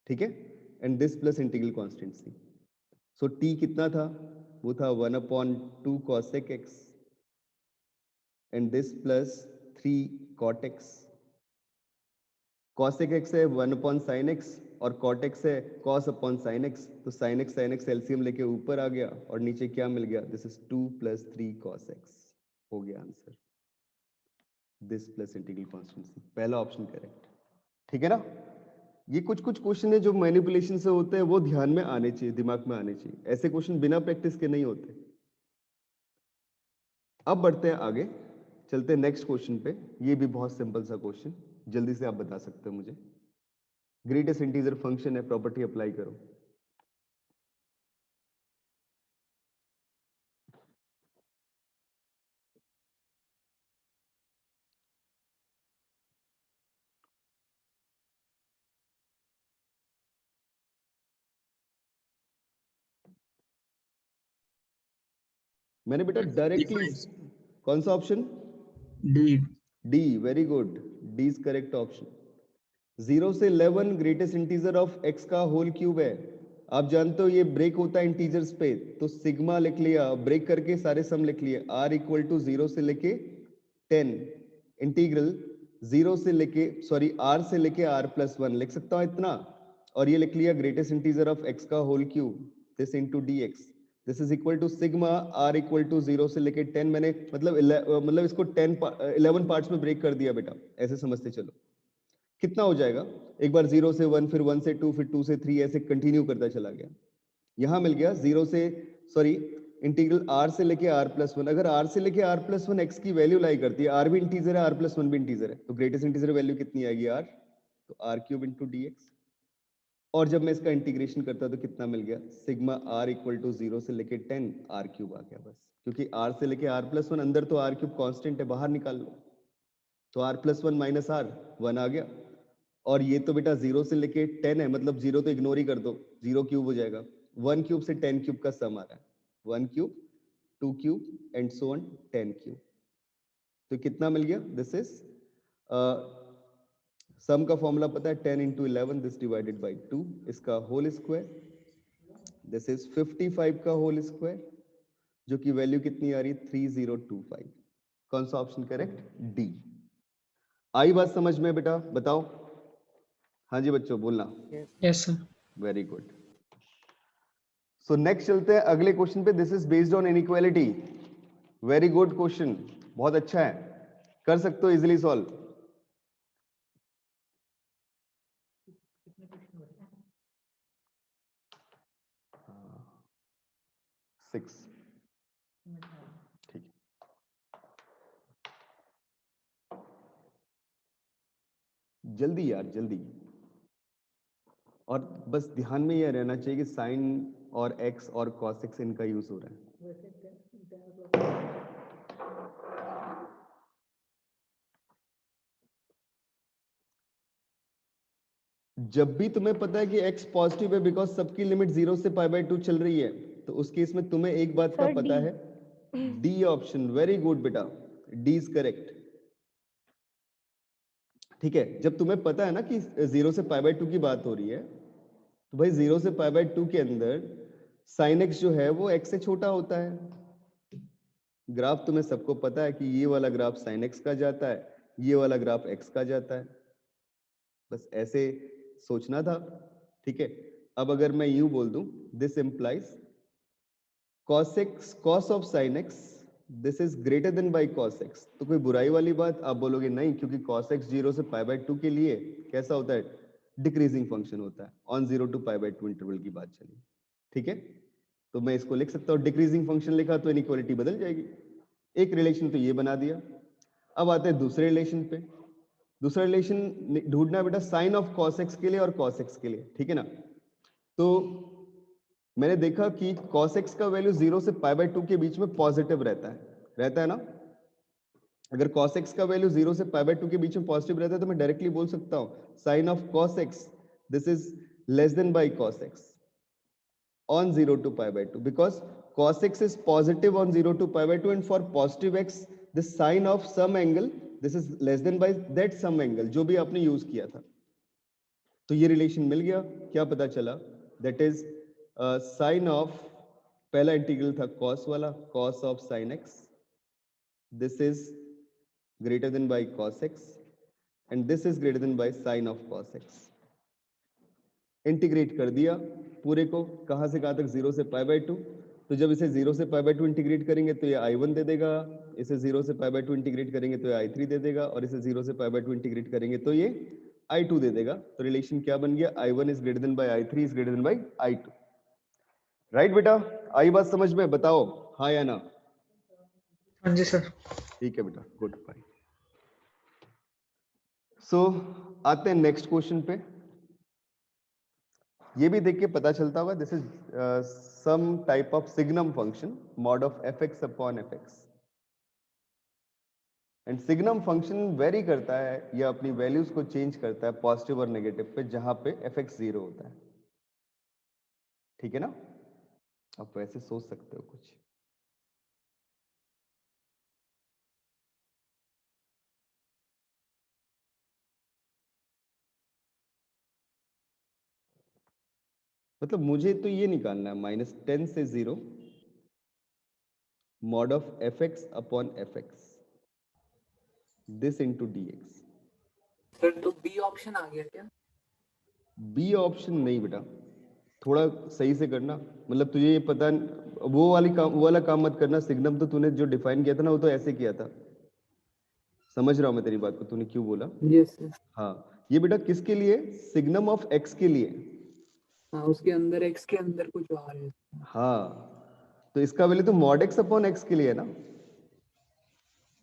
ठीक है, and this plus integral constant c. So t कितना था, वो था 1 upon 2 cosec x and this plus 3 cot x. cosec x है 1 upon sin x और cot x है cos upon sin x, तो sin x एलसीएम लेके ऊपर आ गया और नीचे क्या मिल गया, this is 2 plus 3 cos x, हो गया answer, this plus integral constant c, पहला ऑप्शन करेक्ट, ठीक है ना। ये कुछ क्वेश्चन है जो मैनिपुलेशन से होते हैं, वो ध्यान में आने चाहिए, दिमाग में आने चाहिए, ऐसे क्वेश्चन बिना प्रैक्टिस के नहीं होते। अब बढ़ते हैं आगे, चलते हैं नेक्स्ट क्वेश्चन पे। ये भी बहुत सिंपल सा क्वेश्चन, जल्दी से आप बता सकते हो मुझे। ग्रेटेस्ट इंटीजर फंक्शन है, प्रॉपर्टी अप्लाई करो। मैंने बेटा डायरेक्टली, कौन सा option, D, D, very good, D is correct option. 0 से 11 ग्रेटेस्ट इंटीजर ऑफ x का होल क्यूब है। आप जानते हो ये ब्रेक होता है इंटीजर्स पे, तो सिग्मा लिख लिया, ब्रेक करके सारे सम लिख लिए, r इक्वल टू 0 से लेके 10 इंटीग्रल 0 से लेके, सॉरी r से लेके r प्लस 1 लिख सकता हूं इतना, और ये लिख लिया ग्रेटेस्ट इंटीजर ऑफ x का whole cube, this into dx, this is equal to sigma r equal to 0 से लेके 10, मैंने मतलब इसको 11 पार्ट्स में ब्रेक कर दिया बेटा, ऐसे समझते चलो। कितना हो जाएगा, एक बार 0 से 1, फिर 1 से 2, फिर 2 से 3, ऐसे कंटिन्यू करता चला गया। यहां मिल गया 0 से, सॉरी, इंटीग्रल r से लेके r प्लस 1। अगर r से लेके r प्लस 1 x की वैल्यू लाई करती है, r भी इंटीजर है, r प्लस 1 भी इंटीजर है, तो ग्रेटेस्ट इंटीजर वैल्यू कितनी आएगी r, तो r क्यूब इंटू dx। और जब मैं इसका इंटीग्रेशन करता तो कितना मिल गया, सिग्मा r इक्वल टू 0 से लेके 10 r क्यूब आ गया बस, क्योंकि r से लेके r प्लस 1, अंदर तो r क्यूब कांस्टेंट है, बाहर निकाल लो, तो r प्लस 1 माइनस r 1 आ गया। और ये तो बेटा 0 से लेके 10 है, मतलब 0 तो इग्नोर ही कर दो, 0 क्यूब हो जाएगा, 1 क्यूब से 10 क्यूब का सम आ रहा है, 1 cube 2 cube and so on 10 cube. तो कितना मिल गया, दिस इज सम का फॉर्मूला पता है, 10 इंटू 11, दिस डिवाइडेड बाई 2, इसका होल स्क्वायर, दिस इज 55 का होल स्क्वायर, जो कि वैल्यू कितनी आ रही है, 3025। कौन सा ऑप्शन करेक्ट, डी। आई बात समझ में बेटा, बताओ। हाँ जी बच्चों, बोलना। Yes sir. Very good. So next चलते हैं अगले क्वेश्चन पे। This is based on inequality. Very good question, बहुत अच्छा है, कर सकते हो इजिली सॉल्व। सिक्स, ठीक है। जल्दी यार, जल्दी। और बस ध्यान में यह रहना चाहिए कि साइन और एक्स और कॉस एक्स इनका यूज हो रहा है। जब भी तुम्हें पता है कि x पॉजिटिव है, बिकॉज सबकी लिमिट 0 से π/2 चल रही है, तो उस केस में तुम्हें एक बात का पता है, डी ऑप्शन, वेरी गुड बेटा, डी इज करेक्ट। ठीक है, जब तुम्हें पता है ना कि 0 से π/2 की बात हो रही है, तो भाई 0 से π/2 के अंदर साइन x जो है वो x से छोटा होता है। ग्राफ तुम्हें सबको पता है कि ये वाला ग्राफ साइन x का जाता है, ये वाला ग्राफ x का जाता है, बस ऐसे सोचना था। ठीक है, अब अगर मैं यूं बोल दूं, this implies cos x, cos of sin x, this is greater then by cos x, तो कोई बुराई वाली बात आप बोलोगे नहीं, क्योंकि cos x 0 से π/2 के लिए कैसा होता है, डिक्रीजिंग फंक्शन होता है, ऑन 0 to π/2 इंटरवल की बात चली। ठीक है, तो मैं इसको लिख सकता हूं, डिक्रीजिंग फंक्शन लिखा तो इनइक्वालिटी बदल जाएगी। एक रिलेशन तो ये बना दिया। अब आते हैं दूसरे रिलेशन पे। दूसरा रिलेशन ढूंढना बेटा साइन ऑफ cos x के लिए और cos x के लिए, ठीक है ना। तो मैंने देखा कि cos x का वैल्यू 0 से π/2 के बीच में पॉजिटिव रहता है ना। अगर cos x का वैल्यू 0 से π/2 के बीच में पॉजिटिव रहता है, तो मैं डायरेक्टली बोल सकता हूं sine of cos x, this is less than by cos x on 0 to π/2, because cos x is positive on 0 to pi by 2 and for positive x the sine of some angle this is less than by that some angle जो भी आपने use किया था। तो ये relation मिल गया। क्या पता चला? दैट इज साइन ऑफ, पहला इंटीग्रल था cos वाला, cos of sin x, this is greater than by cos x and this is greater than by sin of cos x। Integrate कर दिया पूरे को, कहां से कहां तक? 0 से पाई बाय 2। तो जब इसे 0 से पाई बाय 2 इंटीग्रेट करेंगे तो ये i1 दे देगा, इसे 0 से पाई बाय 2 इंटीग्रेट करेंगे तो ये i3 दे देगा, और इसे 0 से पाई बाय 2 इंटीग्रेट करेंगे तो ये i2 दे देगा। तो रिलेशन क्या बन गया? i1 is greater than by i3 is greater than by i2। Right बेटा, आई बात समझ में? बताओ हाँ या ना। हाँ जी सर। ठीक है बेटा, गुड बाय। सो आते हैं नेक्स्ट क्वेश्चन पे। ये भी देख के पता चलता होगा this is some type of signum function mod of fx upon fx। And signum function vary करता है या अपनी वैल्यूज को चेंज करता है पॉजिटिव और नेगेटिव पे, जहां पे fx 0 होता है। ठीक है ना? आप वैसे सोच सकते हो कुछ। मतलब मुझे तो ये निकालना है -10 से 0 mod of fx upon fx this into dx। Sir तो बी ऑप्शन आ गया क्या? बी ऑप्शन नहीं बेटा, थोड़ा सही से करना। मतलब तुझे ये पता, वो वाला काम मत करना। सिग्नम तो तूने जो डिफाइन किया था ना, वो तो ऐसे किया था। समझ रहा हूं मैं तेरी बात को, तूने क्यों बोला। Yes sir. हाँ, ये बेटा किसके लिए? सिग्नम ऑफ एक्स के लिए। हाँ उसके अंदर एक्स के अंदर कुछ आ रहा है। हाँ, तो इसका वैल्यू तो मॉड एक्स अपॉन एक्स के लिए है ना।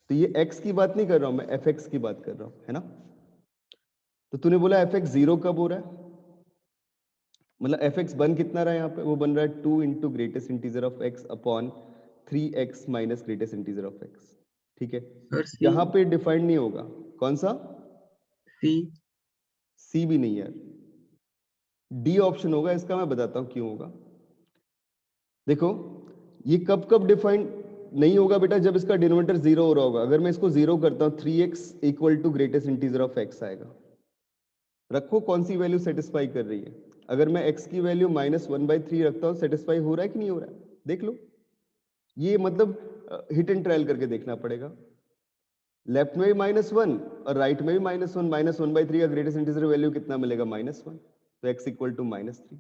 तो ये एक्स की बात नहीं कर रहा हूं मैं, एफ एक्स की बात कर रहा हूं, है ना। तो तूने बोला एफ एक्स 0 कब हो रहा है? मतलब एफ एक्स बन कितना रहा है यहाँ पे? वो बन रहा है 2 into greatest integer of x upon 3x minus greatest integer of x. ठीक है, सर सी यहाँ पे डिफाइंड नहीं होगा। कौन सा? सी सी भी नहीं यार, डी ऑप्शन होगा इसका। मैं बताता हूं क्यों होगा। देखो, ये कब कब डिफाइंड नहीं होगा बेटा? जब इसका डिनोमिनेटर 0 हो रहा होगा। अगर मैं इसको 0 करता हूं, 3x equal to greatest integer of x आएगा। रखो कौन सी वैल्यू सेटिस्फाई कर रही है। अगर मैं x की वैल्यू -1/3 रखता हूं, सेटिस्फाई हो रहा है कि नहीं हो रहा है? देख लो। ये मतलब हिट एंड ट्रायल करके देखना पड़ेगा। लेफ्ट में भी -1 और राइट में भी -1, -1/3 का ग्रेटेस्ट इंटीजर वैल्यू कितना मिलेगा? -1। तो x इक्वल टू -3।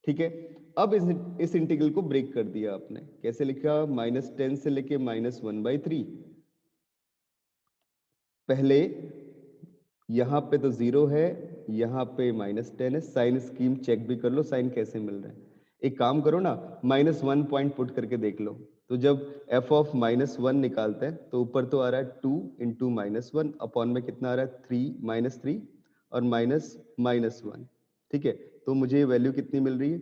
ठीक है, अब इस इंटीग्रल को ब्रेक कर दिया आपने। कैसे लिखा? -10 से लेके -1/3। पहले यहां पे तो 0 है, यहां पे -10 है। साइन स्कीम चेक भी कर लो, साइन कैसे मिल रहे हैं। एक काम करो ना, -1 पॉइंट पुट करके देख लो। तो जब f ऑफ -1 निकालते हैं तो ऊपर तो आ रहा है 2 इंटू -1 अपॉन में कितना आ रहा है? 3 और -1। ठीक है, तो मुझे ये वैल्यू कितनी मिल रही है?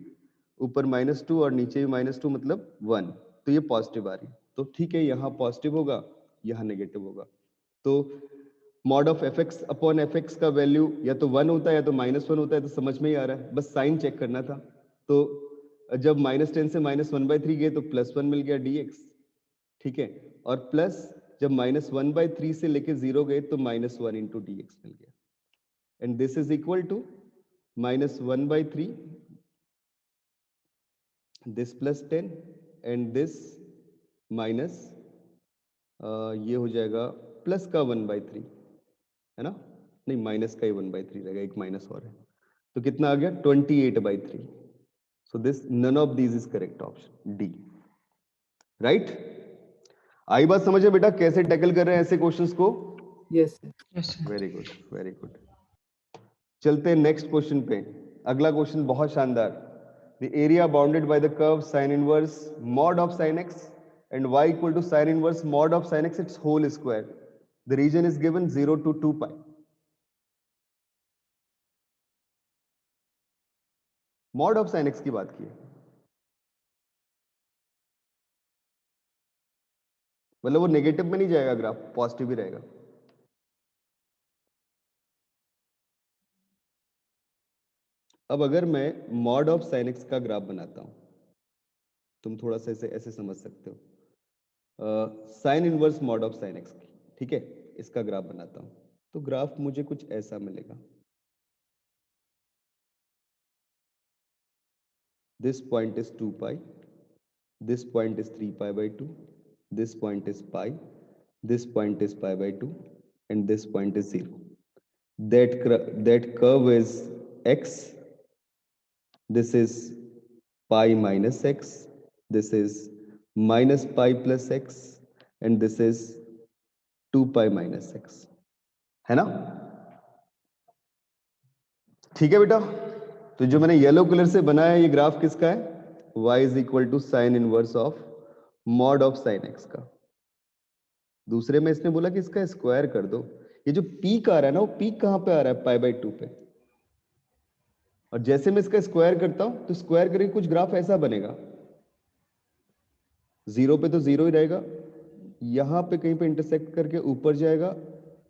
ऊपर -2 और नीचे भी -2, मतलब 1। तो ये पॉजिटिव आ रही है। तो ठीक है, यहाँ पॉजिटिव होगा, यहाँ नेगेटिव होगा। तो mod of f x upon F x का वैल्यू या तो 1 होता है या तो -1 होता है। तो समझ में ही आ रहा है, बस साइन चेक करना था। तो जब -10 से -1/3 गए तो +1 मिल गया dx। ठीक है, और प्लस जब -1/3 से लेके 0 गए तो -1 इंटू dx मिल गया। And this is equal to -1/3 this +10 and this minus ये हो जाएगा प्लस का 1/3, है ना। नहीं, माइनस का ही 1/3 रहेगा, एक माइनस और है। तो कितना आ गया? 28/3। So this none of these is correct option D. Right? आई बात समझ में बेटा कैसे टैकल कर रहे हैं ऐसे क्वेश्चंस को? Yes sir. Yes sir. Very good, very good. चलते हैं नेक्स्ट क्वेश्चन पे। अगला क्वेश्चन बहुत शानदार। The area bounded by the curve sin inverse mod of sin x and y equal to sin inverse mod of sin x its whole square. The region is given 0 to 2 pi. mod of sin x की बात की है, मतलब वो negative में नहीं जाएगा graph, positive ही रहेगा। अब अगर मैं mod of sin x का ग्राफ बनाता हूं, तुम थोड़ा सा इसे ऐसे समझ सकते हो, sine inverse mod of sine x की, ठीक है। इसका ग्राफ बनाता हूं, तो ग्राफ मुझे कुछ ऐसा मिलेगा। This point is 2 pi, this point is 3 pi by 2, this point is pi, this point is pi by 2, and this point is 0. That curve is x, this is pi minus x, this is minus pi plus x, and this is 2 pi minus x, है ना? ठीक है बेटा, तो जो मैंने yellow colour से बनाया ये ग्राफ किसका है? y is equal to sine inverse of mod of sine x का। दूसरे में इसने बोला कि इसका स्क्वायर कर दो। ये जो पीक आ रहा है ना, वो पीक कहां पे आ रहा है? पाई बाई 2 पे। और जैसे मैं इसका स्क्वायर करता हूं तो स्क्वायर करके कुछ ग्राफ ऐसा बनेगा, 0 पे तो 0 ही रहेगा, यहां पे कहीं पे इंटरसेक्ट करके ऊपर जाएगा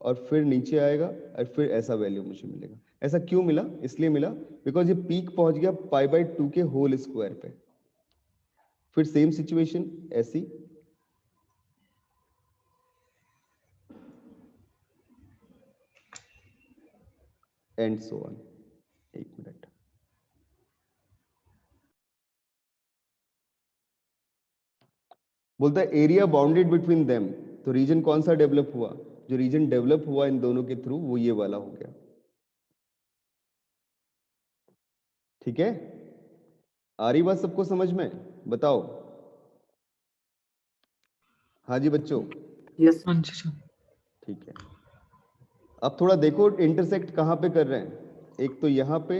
और फिर नीचे आएगा और फिर ऐसा वैल्यू मुझे मिलेगा। ऐसा क्यों मिला? इसलिए मिला बिकॉज ये पीक पहुंच गया पाई बाई 2 के होल स्क्वायर पे। फिर सेम सिचुएशन ऐसी, एंड सो ऑन। एक मिनट, बोलता है एरिया बाउंडेड बिटवीन देम, तो रीजन कौन सा डेवलप हुआ? जो रीजन डेवलप हुआ इन दोनों के थ्रू वो ये वाला हो गया। ठीक है, आ रही बात सबको समझ में? बताओ। हाँ जी बच्चों, यस हाँ जी सर। ठीक है। अब थोड़ा देखो इंटरसेक्ट कहां पे कर रहे हैं, एक तो यहां पे,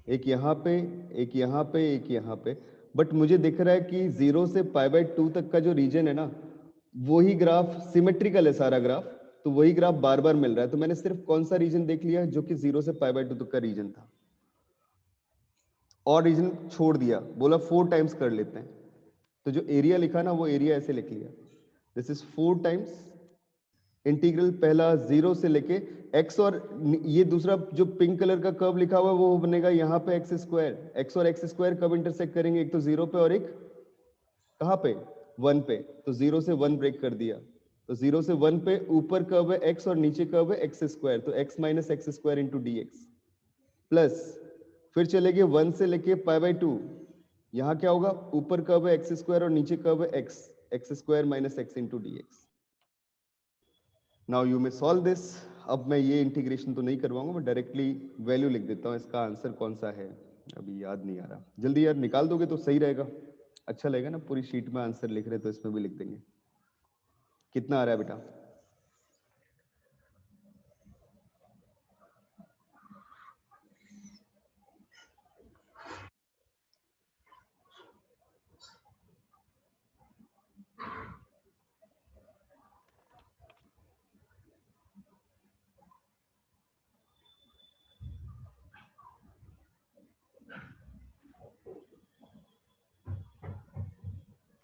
एक यहां पे, एक यहां पे, एक यहां पे। बट मुझे दिख रहा है कि 0 से पाई बाई 2 तक का जो रीजन है ना, वही ग्राफ सिमेट्रिकल है सारा ग्राफ, तो वही ग्राफ बार बार मिल रहा है। तो मैंने सिर्फ कौन सा रीजन देख लिया जो कि 0 से पाई बाई 2 तक का रीजन था, और रीजन छोड़ दिया, बोला 4 टाइम्स कर लेते हैं। तो जो एरिया लिखा ना, वो एरिया ऐसे लिख लिया, दिस इज 4 टाइम्स इंटीग्रल पहला 0 से लेके x, और ये दूसरा जो पिंक कलर का कर्व लिखा हुआ है वो बनेगा यहाँ पे एक्स स्क्वायर। एक्स और एक्स स्क्वायर कब इंटरसेक्ट करेंगे? एक तो 0 पे और एक कहाँ पे? 1 पे। तो 0 से 1 ब्रेक कर दिया, तो 0 से 1 पे ऊपर कर्व है x और नीचे कर्व है एक्स स्क्वायर, तो x minus x square into d x plus, फिर चलेंगे 1 से लेके पाई बाई 2, यहाँ क्या होगा? ऊपर कर्व है एक्स स्क्वायर और नीचे कर्व है x, x square minus x into d x. Now you may solve this. अब मैं ये इंटीग्रेशन तो नहीं करवाऊंगा, मैं डायरेक्टली वैल्यू लिख देता हूँ। इसका आंसर कौन सा है अभी याद नहीं आ रहा, जल्दी यार निकाल दोगे तो सही रहेगा, अच्छा लगेगा ना। पूरी शीट में आंसर लिख रहे तो इसमें भी लिख देंगे। कितना आ रहा है बेटा?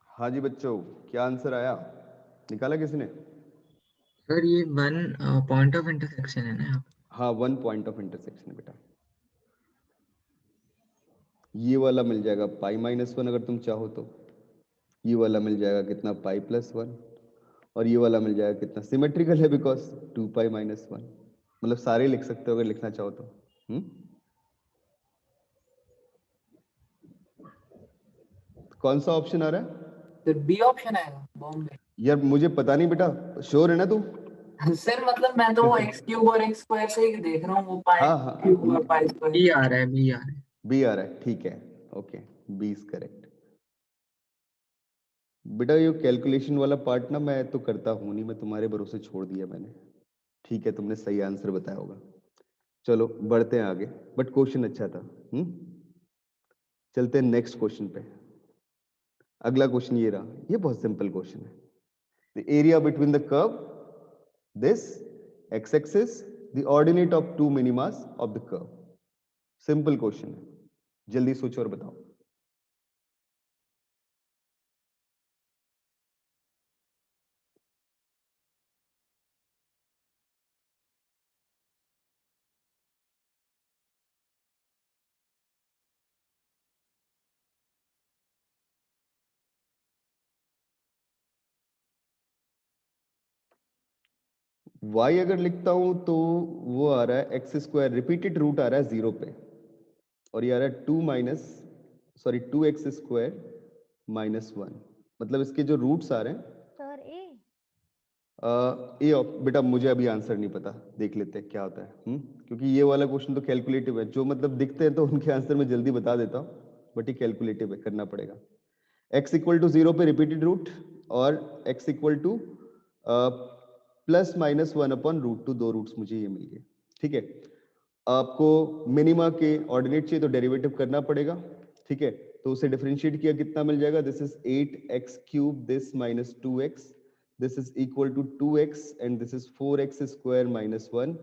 हाँ जी बच्चों, क्या आंसर आया? निकाला किसने? सर ये वन पॉइंट ऑफ इंटरसेक्शन है ना यहाँ पे? हाँ, 1 पॉइंट ऑफ इंटरसेक्शन बेटा। ये वाला मिल जाएगा पाई माइनस 1 अगर तुम चाहो तो, ये वाला मिल जाएगा कितना? पाई प्लस 1, और ये वाला मिल जाएगा कितना? सिमेट्रिकल है बिकॉज 2 पाई माइनस 1। मतलब सारे लिख सकते हो अगर लिखना चाहो तो। कौन सा ऑप्शन आ रहा है? सर बी ऑप्शन आएगा बॉम्बे। यार मुझे पता नहीं बेटा, श्योर है ना तू? सर मतलब मैं तो वो एक्स क्यूब और एक्स स्क्वायर से ही देख रहा हूँ, वो पाई हाँ हाँ, क्यूब और पाई स्क्वायर। बी आ रहा है, बी आ रहा है। बी आ रहा है, ठीक है, ओके, बी इज करेक्ट। बेटा ये कैलकुलेशन वाला पार्ट ना मैं तो करता हूं नहीं, मैं तुम्हारे भरोसे छोड़ दिया मैंने। ठीक है, तुमने सही आंसर बताया होगा। चलो बढ़ते हैं आगे, बट क्वेश्चन अच्छा था। चलते हैं नेक्स्ट क्वेश्चन पे। अगला क्वेश्चन ये रहा, ये बहुत सिंपल क्वेश्चन है। The area between the curve, this x axis, the ordinate of two minimas of the curve. Simple question है, जल्दी सोचो और बताओ। y अगर लिखता हूं तो वो आ रहा है एक्स स्क्वायर, रिपीटेड रूट आ रहा है 0 पे, और ये आ रहा है 2x स्क्वायर -1, मतलब इसके जो रूट्स आ रहे हैं सर ए बेटा मुझे अभी आंसर नहीं पता, देख लेते हैं क्या होता है। क्योंकि ये वाला क्वेश्चन तो कैलकुलेटिव है, जो मतलब दिखते हैं तो उनके आंसर मैं जल्दी बता देता हूँ, बट ये कैलकुलेटिव है, करना पड़ेगा। x इक्वल टू 0 पे रिपीटेड रूट, और x इक्वल टू +-1/√2, दो रूट्स मुझे ये मिल गए। ठीक है, आपको मिनिमा के ऑर्डिनेट चाहिए तो डेरिवेटिव करना पड़ेगा। ठीक है, तो उसे डिफरेंशिएट किया कितना मिल जाएगा, this is 8x³ this -2x, this is equal to 2x and this is 4x square -1।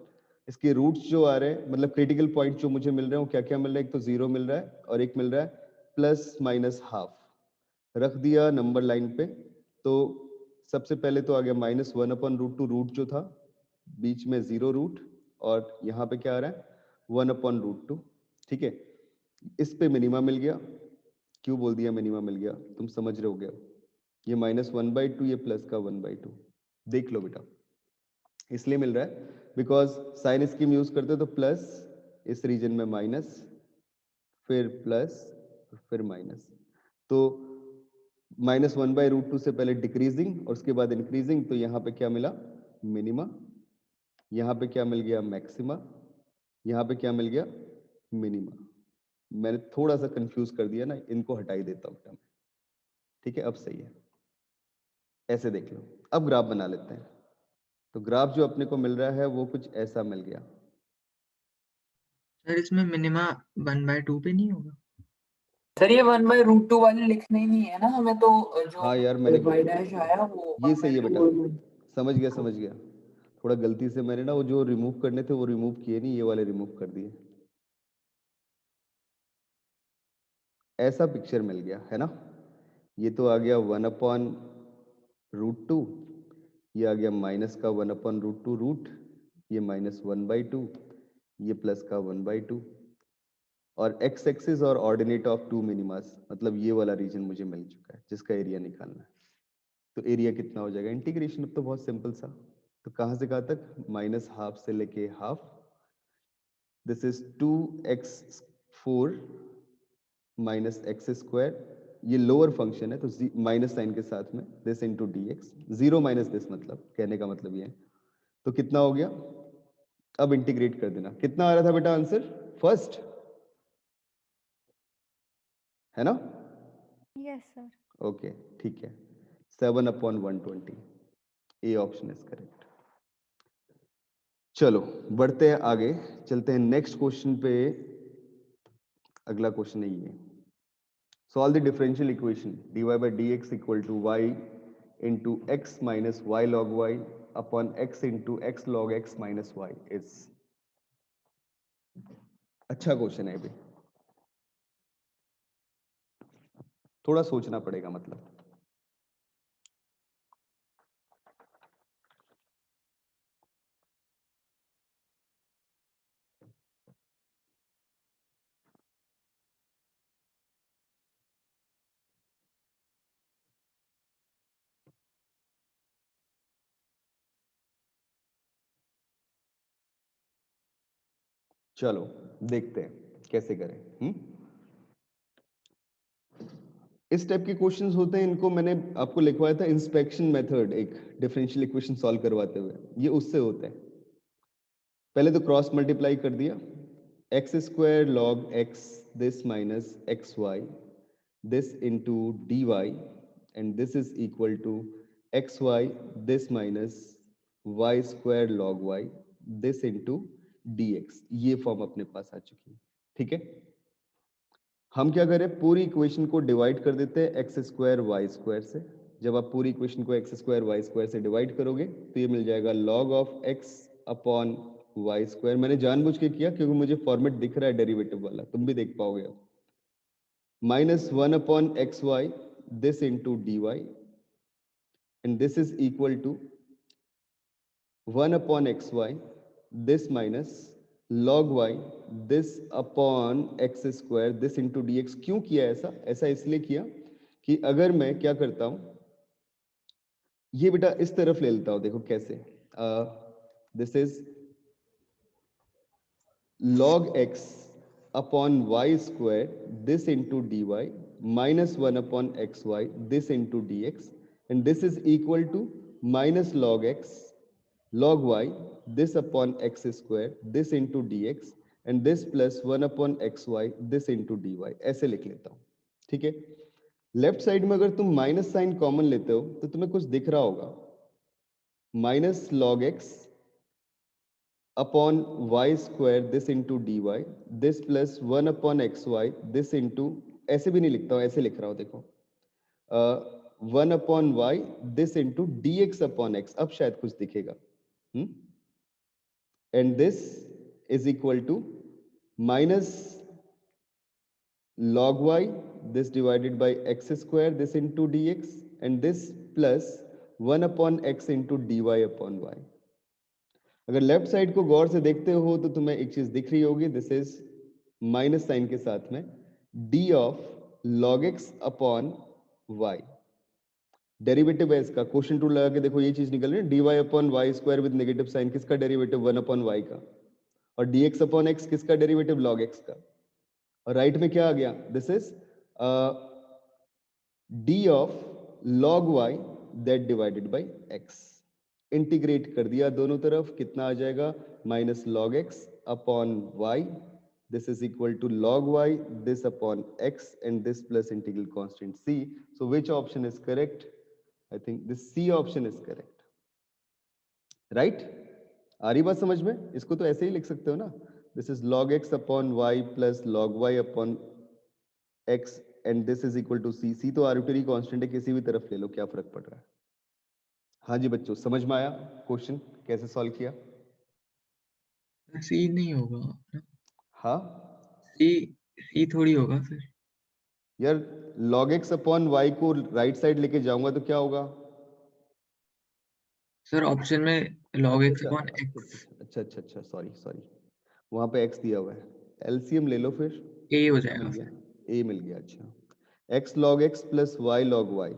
इसके रूट्स जो आ रहे हैं, मतलब क्रिटिकल पॉइंट जो मुझे मिल रहे हैं वो क्या क्या मिल रहा है, एक तो 0 मिल रहा है और एक मिल रहा है +-½ रख दिया नंबर लाइन पे। तो सबसे पहले तो आ गया -1/√2, रूट जो था बीच में 0 रूट, और यहाँ पे क्या आ रहा है 1/√2। ठीक है, इस पे मिनिमा मिल गया। क्यों बोल दिया मिनिमा मिल गया, तुम समझ रहे हो गया, ये -1/2, ये प्लस का 1/2, देख लो बेटा, इसलिए मिल रहा है बिकॉज साइन स्कीम यूज करते हो तो प्लस, इस रीजन में माइनस, फिर प्लस, फिर माइनस। तो -1/√2 से पहले डिक्रीजिंग और उसके बाद इंक्रीजिंग, तो यहाँ पे क्या मिला मिनिमा, यहाँ पे क्या मिल गया मैक्सिमा, यहाँ पे क्या मिल गया मिनिमा। मैंने थोड़ा सा कंफ्यूज कर दिया ना, इनको हटा ही देता हूँ मैं। ठीक है, अब सही है, ऐसे देख लो। अब ग्राफ बना लेते हैं। तो ग्राफ जो अपने को मिल रहा है वो कुछ ऐसा मिल गया। सर इसमें मिनिमा 1/2 पे नहीं होगा? सर ये 1/√2 वाले लिखने ही नहीं है ना हमें, तो जो हाँ यार, मैंने y' आया वो ये सही है बेटा, 1/2। समझ गया। थोड़ा गलती से मैंने ना वो जो रिमूव करने थे वो रिमूव किए नहीं, ये वाले रिमूव कर दिए। ऐसा पिक्चर मिल गया है ना। ये तो आ गया 1/√2, ये आ गया माइनस का 1/√2 रूट, ये -1/2, ये प्लस का 1/2, और x एक्सिस और ऑर्डिनेट ऑफ टू मिनिमास, मतलब ये वाला रीजन मुझे मिल चुका है जिसका एरिया निकालना है। तो एरिया कितना हो जाएगा, इंटीग्रेशन अब तो बहुत सिंपल सा। तो कहाँ से कहाँ तक, -½ से लेके half, this is 2x4 -x², ये लोअर फंक्शन है तो माइनस साइन के साथ में this into dx, 0 minus this, मतलब कहने का मतलब ये है। तो कितना हो गया, अब इंटीग्रेट कर देना। कितना आ रहा था बेटा आंसर फर्स्ट, है ना? Yes sir. ओके ठीक है, 7/120, ए ऑप्शन इज करेक्ट। चलो बढ़ते हैं आगे, चलते हैं नेक्स्ट क्वेश्चन पे। अगला क्वेश्चन है ये, solve the differential equation dy by dx equal to y into x minus y log y upon x into x log x minus y is। अच्छा क्वेश्चन है भी, थोड़ा सोचना पड़ेगा मतलब। चलो देखते हैं कैसे करें। इस टाइप के क्वेश्चंस होते हैं, इनको मैंने आपको लिखवाया था इंस्पेक्शन मेथड, एक डिफरेंशियल इक्वेशन सॉल्व करवाते हुए, ये उससे होता है। पहले तो क्रॉस मल्टीप्लाई कर दिया, x² log x this minus xy this into dy and this is equal to xy this minus y² log y this into dx। ये फॉर्म अपने पास आ चुकी है। ठीक है, हम क्या करें, पूरी इक्वेशन को डिवाइड कर देते हैं x² y² से। जब आप पूरी इक्वेशन को x² y² से डिवाइड करोगे तो ये मिल जाएगा log of x upon y²। मैंने जानबूझ के किया क्योंकि मुझे फॉर्मेट दिख रहा है डेरिवेटिव वाला, तुम भी देख पाओगे। -1/xy this into dy and this is equal to 1/xy this minus log y this upon x² this into dx। क्यों किया ऐसा, ऐसा इसलिए किया कि अगर मैं क्या करता हूं, ये बेटा इस तरफ ले लेता हूं, देखो कैसे, this is log x upon y square this into dy minus 1 upon xy this into dx, and this is equal to minus log x log y this upon x square this into dx, and this plus 1 upon xy this into dy. ऐसे लिख लेता हूं, ठीक है। Left side में अगर तुम minus sign common लेते हो तो तुम्हें कुछ दिख रहा होगा, minus log x upon y square this into dy, this plus 1 upon xy this into, ऐसे भी नहीं लिखता हूं, ऐसे लिख रहा हूं, देखो 1 upon y this into dx upon x, अब शायद कुछ दिखेगा, and this is equal to minus log y this divided by x square this into dx, and this plus 1 upon x into dy upon y. अगर left side को गौर से देखते हो तो तुम्हें एक चीज दिख रही होगी, दिस इज माइनस साइन के साथ में d of log x upon y, derivative है इसका, क्वेश्चन टू लगा के देखो ये चीज निकल रही है, dy upon y square with negative sign, किसका डेरिवेटिव 1 अपॉन y का, और dx अपॉन x किसका डेरिवेटिव log x का, और राइट में क्या आ गया, this is d of log y that divided by x, integrate कर दिया दोनों तरफ, कितना आ जाएगा, minus log x upon y, this is equal to log y this upon x, and this plus integral constant c. So which option is correct, I think this c option is correct, right. आ रही बात समझ में, इसको तो ऐसे ही लिख सकते हो ना, this is log x upon y plus log y upon x, and this is equal to c. c तो आर्बिट्रेरी कांस्टेंट है, किसी भी तरफ ले लो, क्या फर्क पड़ रहा है। हाँ जी बच्चों, समझ में आया क्वेश्चन कैसे सॉल्व किया। सी नहीं होगा, हाँ सी थोड़ी होगा फिर। यार log x अपॉन y को राइट साइड लेके जाऊंगा तो क्या होगा सर ऑप्शन में log x अपॉन x अच्छा सॉरी वहां पे x दिया हुआ है, एलसीएम ले लो फिर, a हो मिल जाएगा गया, फिर। a मिल गया, अच्छा x log x plus y log y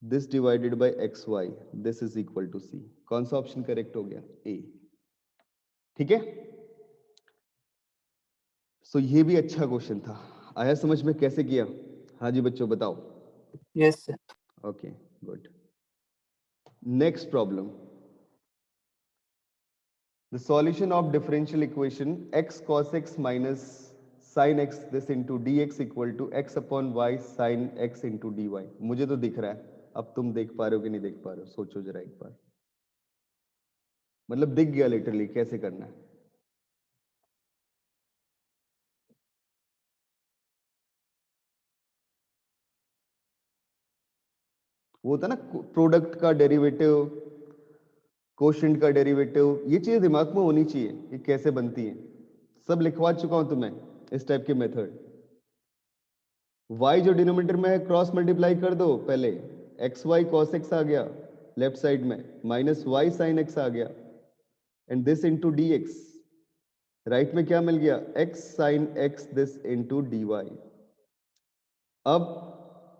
this divided by xy this is equal to c, कौन सा ऑप्शन करेक्ट हो गया, a, ठीक है। सो ये भी अच्छा क्वेश्चन था, आया समझ में कैसे किया। हाँ जी बच्चों बताओ। Yes sir. Okay, good. Next problem. The solution of differential equation x cos x minus sin x this into dx equal to x upon y sin x into dy. मुझे तो दिख रहा है, अब तुम देख पा रहे हो कि नहीं देख पा रहे हो, सोचो जरा एक बार, मतलब दिख गया लिटरली कैसे करना है। वो होता ना प्रोडक्ट का डेरिवेटिव, कोशेंट का डेरिवेटिव, ये चीज दिमाग में होनी चाहिए कि कैसे बनती है, सब लिखवा चुका हूं तुम्हें इस टाइप के मेथड। y जो डिनोमिनेटर में है क्रॉस मल्टीप्लाई कर दो, पहले एक्स वाई कॉस एक्स आ गया लेफ्ट साइड में, माइनस वाई साइन एक्स आ गया, and this into d x, right में क्या मिल गया, x sine x this into d y. अब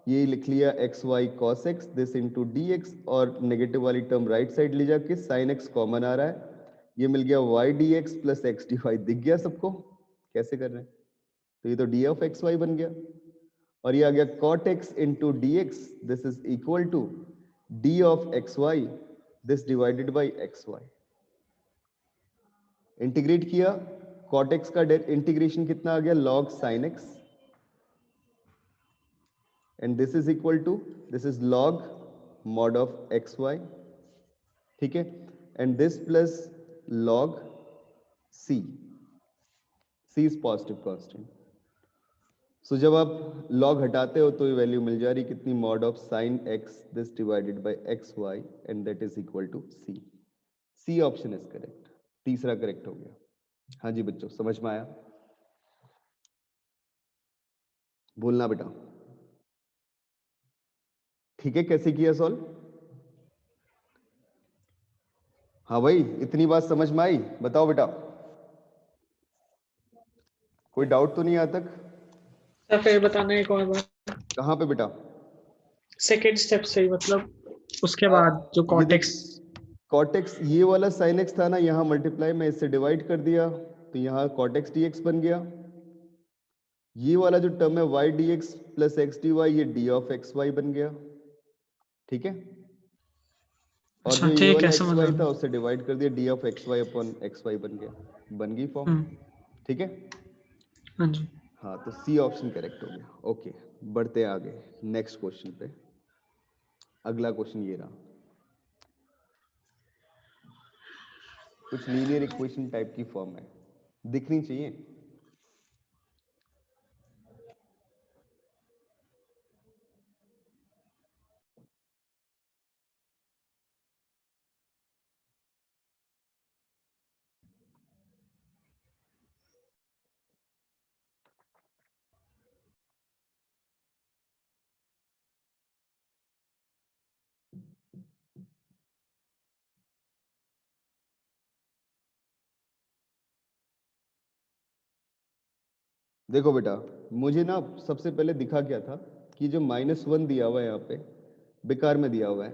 ये लिख लिया x y cos x this into d x, और नेगेटिव वाली टर्म राइट साइड ले जाके साइन एक्स कॉमन आ रहा है, ये मिल गया y d x plus x d y, दिख गया सबको कैसे कर रहे हैं, तो ये तो डी ऑफ एक्स वाई बन गया, और ये आ गया cot x into d x this is equal to d of x y this divided by x y. Integrate किया, cot x का इंटीग्रेशन कितना आ गया, log sin x, and this is equal to, this is log mod of x y, ठीक है, and this plus log c, c is positive constant. So जब आप log हटाते हो तो ये वैल्यू मिल जा रही कितनी, mod of sine x this divided by x y, and that is equal to C. C option is correct, तीसरा करेक्ट हो गया। हाँ जी बच्चों समझ में आया, बोलना बेटा, ठीक है, कैसे किया सॉल्व। हाँ भाई इतनी बात समझ में आई, बताओ बेटा, कोई डाउट तो नहीं आज तक। सर फिर बताना एक और बार, कहाँ पे बेटा, सेकेंड स्टेप से ही, मतलब उसके बाद जो ये देख, कॉन्टेक्स्ट। कॉटेक्स ये वाला साइन एक्स था ना, यहाँ मल्टीप्लाई में इससे डिवाइड कर दिया तो यहाँ कॉटेक्स डी एक्स बन गया। ये वाला जो टर्म है y d x plus x d y, ये डी ऑफ एक्स वाई बन गया। ठीक है, और अच्छा जो ये ठीक वाला है, एक्स समझ वाई गया। था उससे डिवाइड कर दिया, d of x y upon x y बन गया, बन गई फॉर्म। हम्म, ठीक है, हाँ जी। हाँ तो सी ऑप्शन करेक्ट हो गया। ओके, बढ़ते आगे नेक्स्ट क्वेश्चन पे। अगला क्वेश्चन ये रहा, कुछ लीनियर इक्वेशन टाइप की फॉर्म है, दिखनी चाहिए। देखो बेटा, मुझे ना सबसे पहले दिखा क्या था कि जो -1 दिया हुआ है यहाँ पे बेकार में दिया हुआ है।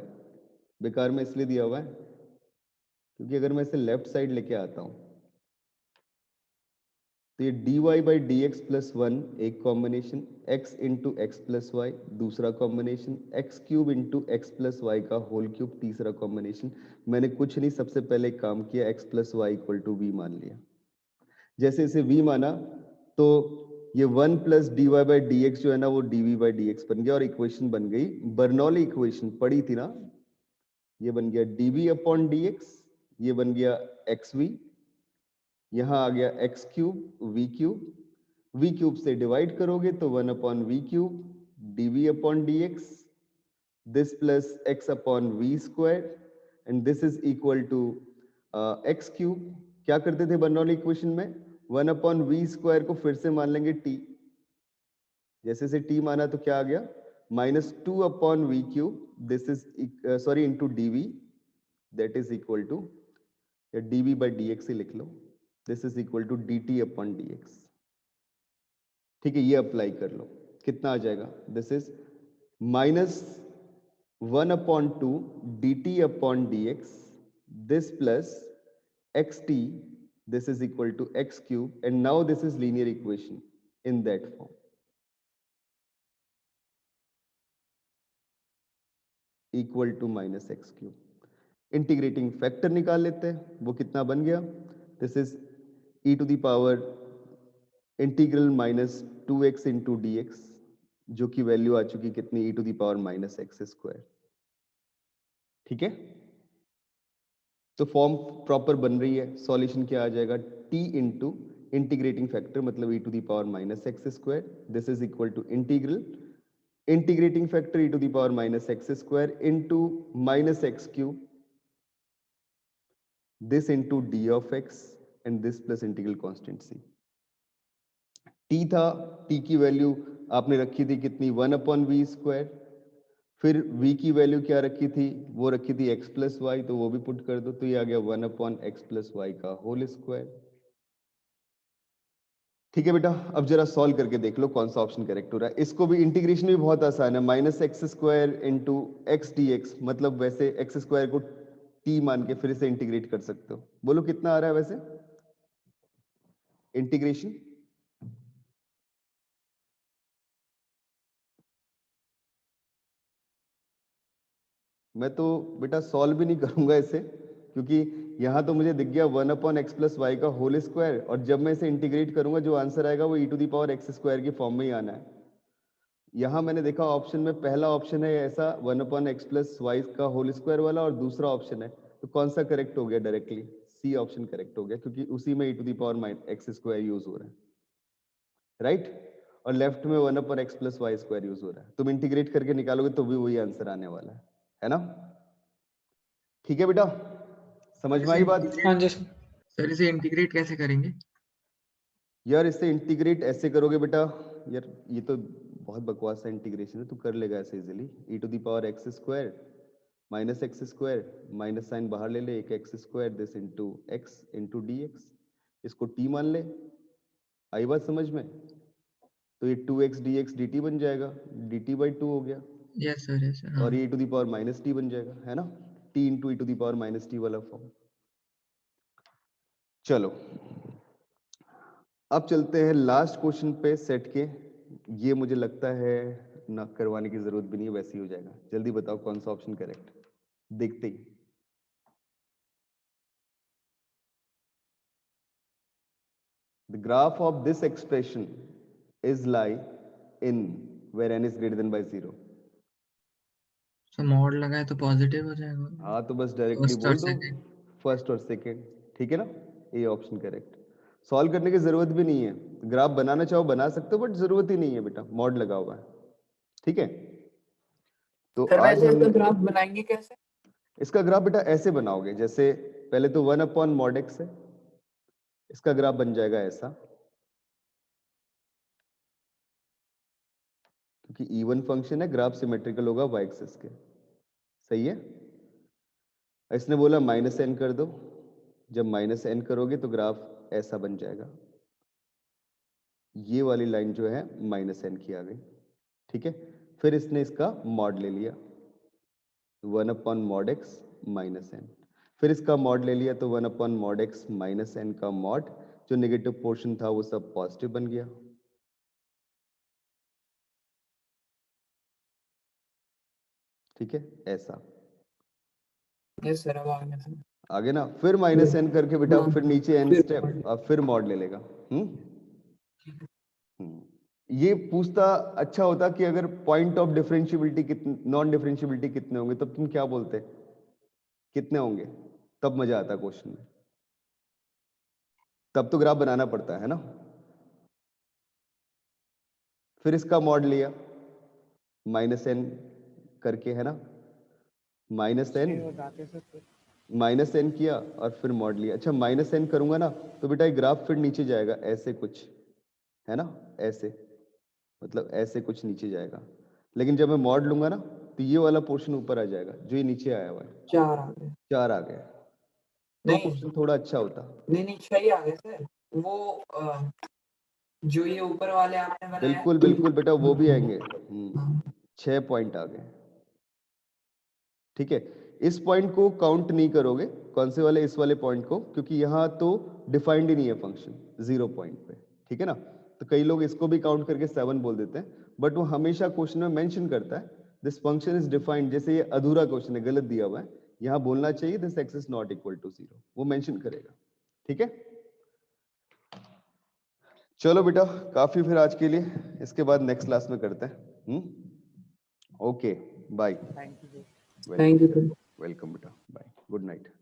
बेकार में इसलिए दिया हुआ है क्योंकि अगर मैं इसे लेफ्ट साइड लेके आता हूं तो ये dy by d x plus one एक combination, x into x plus y दूसरा combination, x cube into x plus y का होल क्यूब तीसरा कॉम्बिनेशन। मैंने कुछ नहीं, सबसे पहले एक काम किया, x plus y equal to v मान लिया। जैसे इसे v माना तो ये 1 plus d y by d x जो है ना वो dv बाई डी एक्स बन गया और इक्वेशन बन गई बर्नौली इक्वेशन, पढ़ी थी ना, ये बन गया dv अपॉन डी एक्स, ये बन गया xv, यहां आ गया एक्स क्यूब वी क्यूब से डिवाइड करोगे तो 1 upon v cube dv upon d x, this plus x upon v square and this is equal to x cube. क्या करते थे बर्नौली इक्वेशन में, 1 अपॉन वी स्क्वायर को फिर से मान लेंगे t, जैसे से t माना तो क्या आ गया -2 upon v cube, this is sorry into dv, that is equal to, या dv बाई डी एक्स ही लिख लो, this is equal to dt upon d x. ठीक है, ये अप्लाई कर लो, कितना आ जाएगा, this is -1 upon 2 dt upon d x, this plus xt, this is equal to x cube and now this is linear equation in that form. Equal to minus x cube. Integrating factor निकाल लेते हैं, वो कितना बन गया, this is e to the power integral -2x into d x, जो कि value आ चुकी कितनी, e to the power -x square. ठीक है, तो फॉर्म प्रॉपर बन रही है। सॉल्यूशन क्या आ जाएगा, t इंटू इंटीग्रेटिंग फैक्टर मतलब e to the power -x square, this is equal to integral integrating factor e to the power -x square into -x cube, this into d of x and this plus integral constant c। t था, t की value आपने रखी थी कितनी, 1 upon v square, फिर v की value क्या रखी थी, वो रखी थी x प्लस वाई, तो वो भी पुट कर दो, तो ये आ गया 1 अपॉन एक्स प्लस वाई का होल स्क्वायर। ठीक है बेटा, अब जरा सॉल्व करके देख लो कौन सा ऑप्शन करेक्ट हो रहा है। इसको भी इंटीग्रेशन भी बहुत आसान है, -x square into x D x, मतलब वैसे एक्स स्क्वायर को t मान के फिर से इंटीग्रेट कर सकते हो। बोलो कितना आ रहा है वैसे इंटीग्रेशन, मैं तो बेटा सॉल्व भी नहीं करूंगा इसे, क्योंकि यहां तो मुझे दिख गया 1 अपॉन एक्स प्लस वाई का होल स्क्वायर, और जब मैं इसे इंटीग्रेट करूंगा जो आंसर आएगा वो e to the power x square की फॉर्म में ही आना है। यहां मैंने देखा ऑप्शन में पहला ऑप्शन है ऐसा 1 अपॉन एक्स प्लस वाई का होल स्क्वायर वाला, और दूसरा ऑप्शन है, तो कौन सा करेक्ट हो गया, डायरेक्टली सी ऑप्शन करेक्ट हो गया, क्योंकि उसी में e to the power x square use हो रहा है, राइट, और लेफ्ट में 1 upon x plus y square use हो रहा है। तुम इंटीग्रेट करके निकालोगे तो भी वही आंसर आने वाला है ना। ठीक है बेटा, समझ में आई बात। हाँ जी सर। सर इसे इंटीग्रेट कैसे करेंगे? यार इसे इंटीग्रेट ऐसे करोगे बेटा, यार ये तो बहुत बकवास है इंटीग्रेशन है, तू कर लेगा ऐसे easily, e to the power x square minus x square, minus sine बाहर ले ले, एक x square, this into x into d x, इसको t मान ले। आई बात समझ में, तो ये 2x dx dt बन जाएगा, dt बाई 2 हो गया, यस सर, और ये e to the power minus t बन जाएगा, है ना। t into e to the power minus t वाला फॉर्म। चलो अब चलते हैं लास्ट क्वेश्चन पे सेट के। ये मुझे लगता है ना करवाने की जरूरत भी नहीं है, वैसे ही हो जाएगा। जल्दी बताओ कौन सा ऑप्शन करेक्ट, देखते ही। The graph of this expression is lie in where n is greater than by 0. तो मॉड लगाए तो पॉजिटिव हो जाएगा। हाँ तो बस डायरेक्टली फर्स्ट बोल और दो सेकंड। फर्स्ट और सेकंड, ठीक है ना, ये ऑप्शन करेक्ट। सॉल्व करने की जरूरत भी नहीं है, ग्राफ बनाना चाहो बना सकते हो, बट जरूरत ही नहीं है बेटा, मॉड लगा हुआ है, ठीक है। तो सर आज वैसे हम इसका ग्राफ बनाएंगे कैसे? इसका ग्राफ बेटा ऐसे बनाओगे, जैसे पहले तो 1 अपॉन मॉड एक्स है, इसका ग्राफ बन जाएगा ऐसा, क्योंकि इवन फंक्शन है, ग्राफ सिमेट्रिकल होगा y एक्सिस के, सही है। इसने बोला माइनस एन कर दो, जब माइनस एन करोगे तो ग्राफ ऐसा बन जाएगा, ये वाली लाइन जो है माइनस एन की आ गई, ठीक है। फिर इसने इसका मॉड ले लिया 1 upon mod x minus n, फिर इसका मॉड ले लिया तो 1 upon mod x minus n का मॉड, जो नेगेटिव पोर्शन था वो सब पॉजिटिव बन गया, ठीक है ऐसा। यस सर, अब आ गया सर। आगे ना, फिर माइनस एन करके बेटा हाँ, फिर नीचे एन फिर स्टेप, mod। अब फिर मॉड ले लेगा। ये पूछता अच्छा होता कि अगर पॉइंट ऑफ डिफरेंशियबिलिटी कितने, नॉन डिफरेंशियबिलिटी कितने होंगे, तब तुम क्या बोलते कितने होंगे, तब मजा आता क्वेश्चन में, तब तो ग्राफ बनाना पड़ता है ना। फिर इसका मॉड लिया माइनस एन करके, है ना, माइनस एन किया और फिर मॉड लिया। अच्छा माइनस एन करूंगा ना तो बेटा ये ग्राफ फिर नीचे जाएगा ऐसे कुछ, है ना, ऐसे, मतलब ऐसे कुछ नीचे जाएगा, लेकिन जब मैं मॉड लूंगा ना तो ये वाला पोर्शन ऊपर आ जाएगा, जो ये नीचे आया हुआ है 4 आ गए। 4 आ गया, तो नहीं क्वेश्चन थोड़ा अच्छा होता। नहीं 6 ही आ गए सर। वो जो ये ऊपर वाले आपने बनाया बिल्कुल बिल्कुल बेटा वो भी आएंगे, हाँ। 6 पॉइंट आ गए, ठीक है। इस पॉइंट को काउंट नहीं करोगे, कौन से वाले, इस वाले पॉइंट को, क्योंकि यहाँ तो डिफाइंड ही नहीं है फंक्शन 0 पॉइंट पे, ठीक है ना। तो कई लोग इसको भी काउंट करके 7 बोल देते हैं, बट वो हमेशा क्वेश्चन में मेंशन करता है दिस फंक्शन इज डिफाइंड, जैसे ये अधूरा क्वेश्चन है, गलत दिया हुआ है, यहाँ बोलना चाहिए this x is not equal to 0, वो मेंशन करेगा, ठीक है। चलो बेटा काफी फिर आज के लिए, इसके बाद नेक्स्ट क्लास में करते हैं। Okay bye, thank you sir. Welcome बेटा, बाय, गुड नाइट।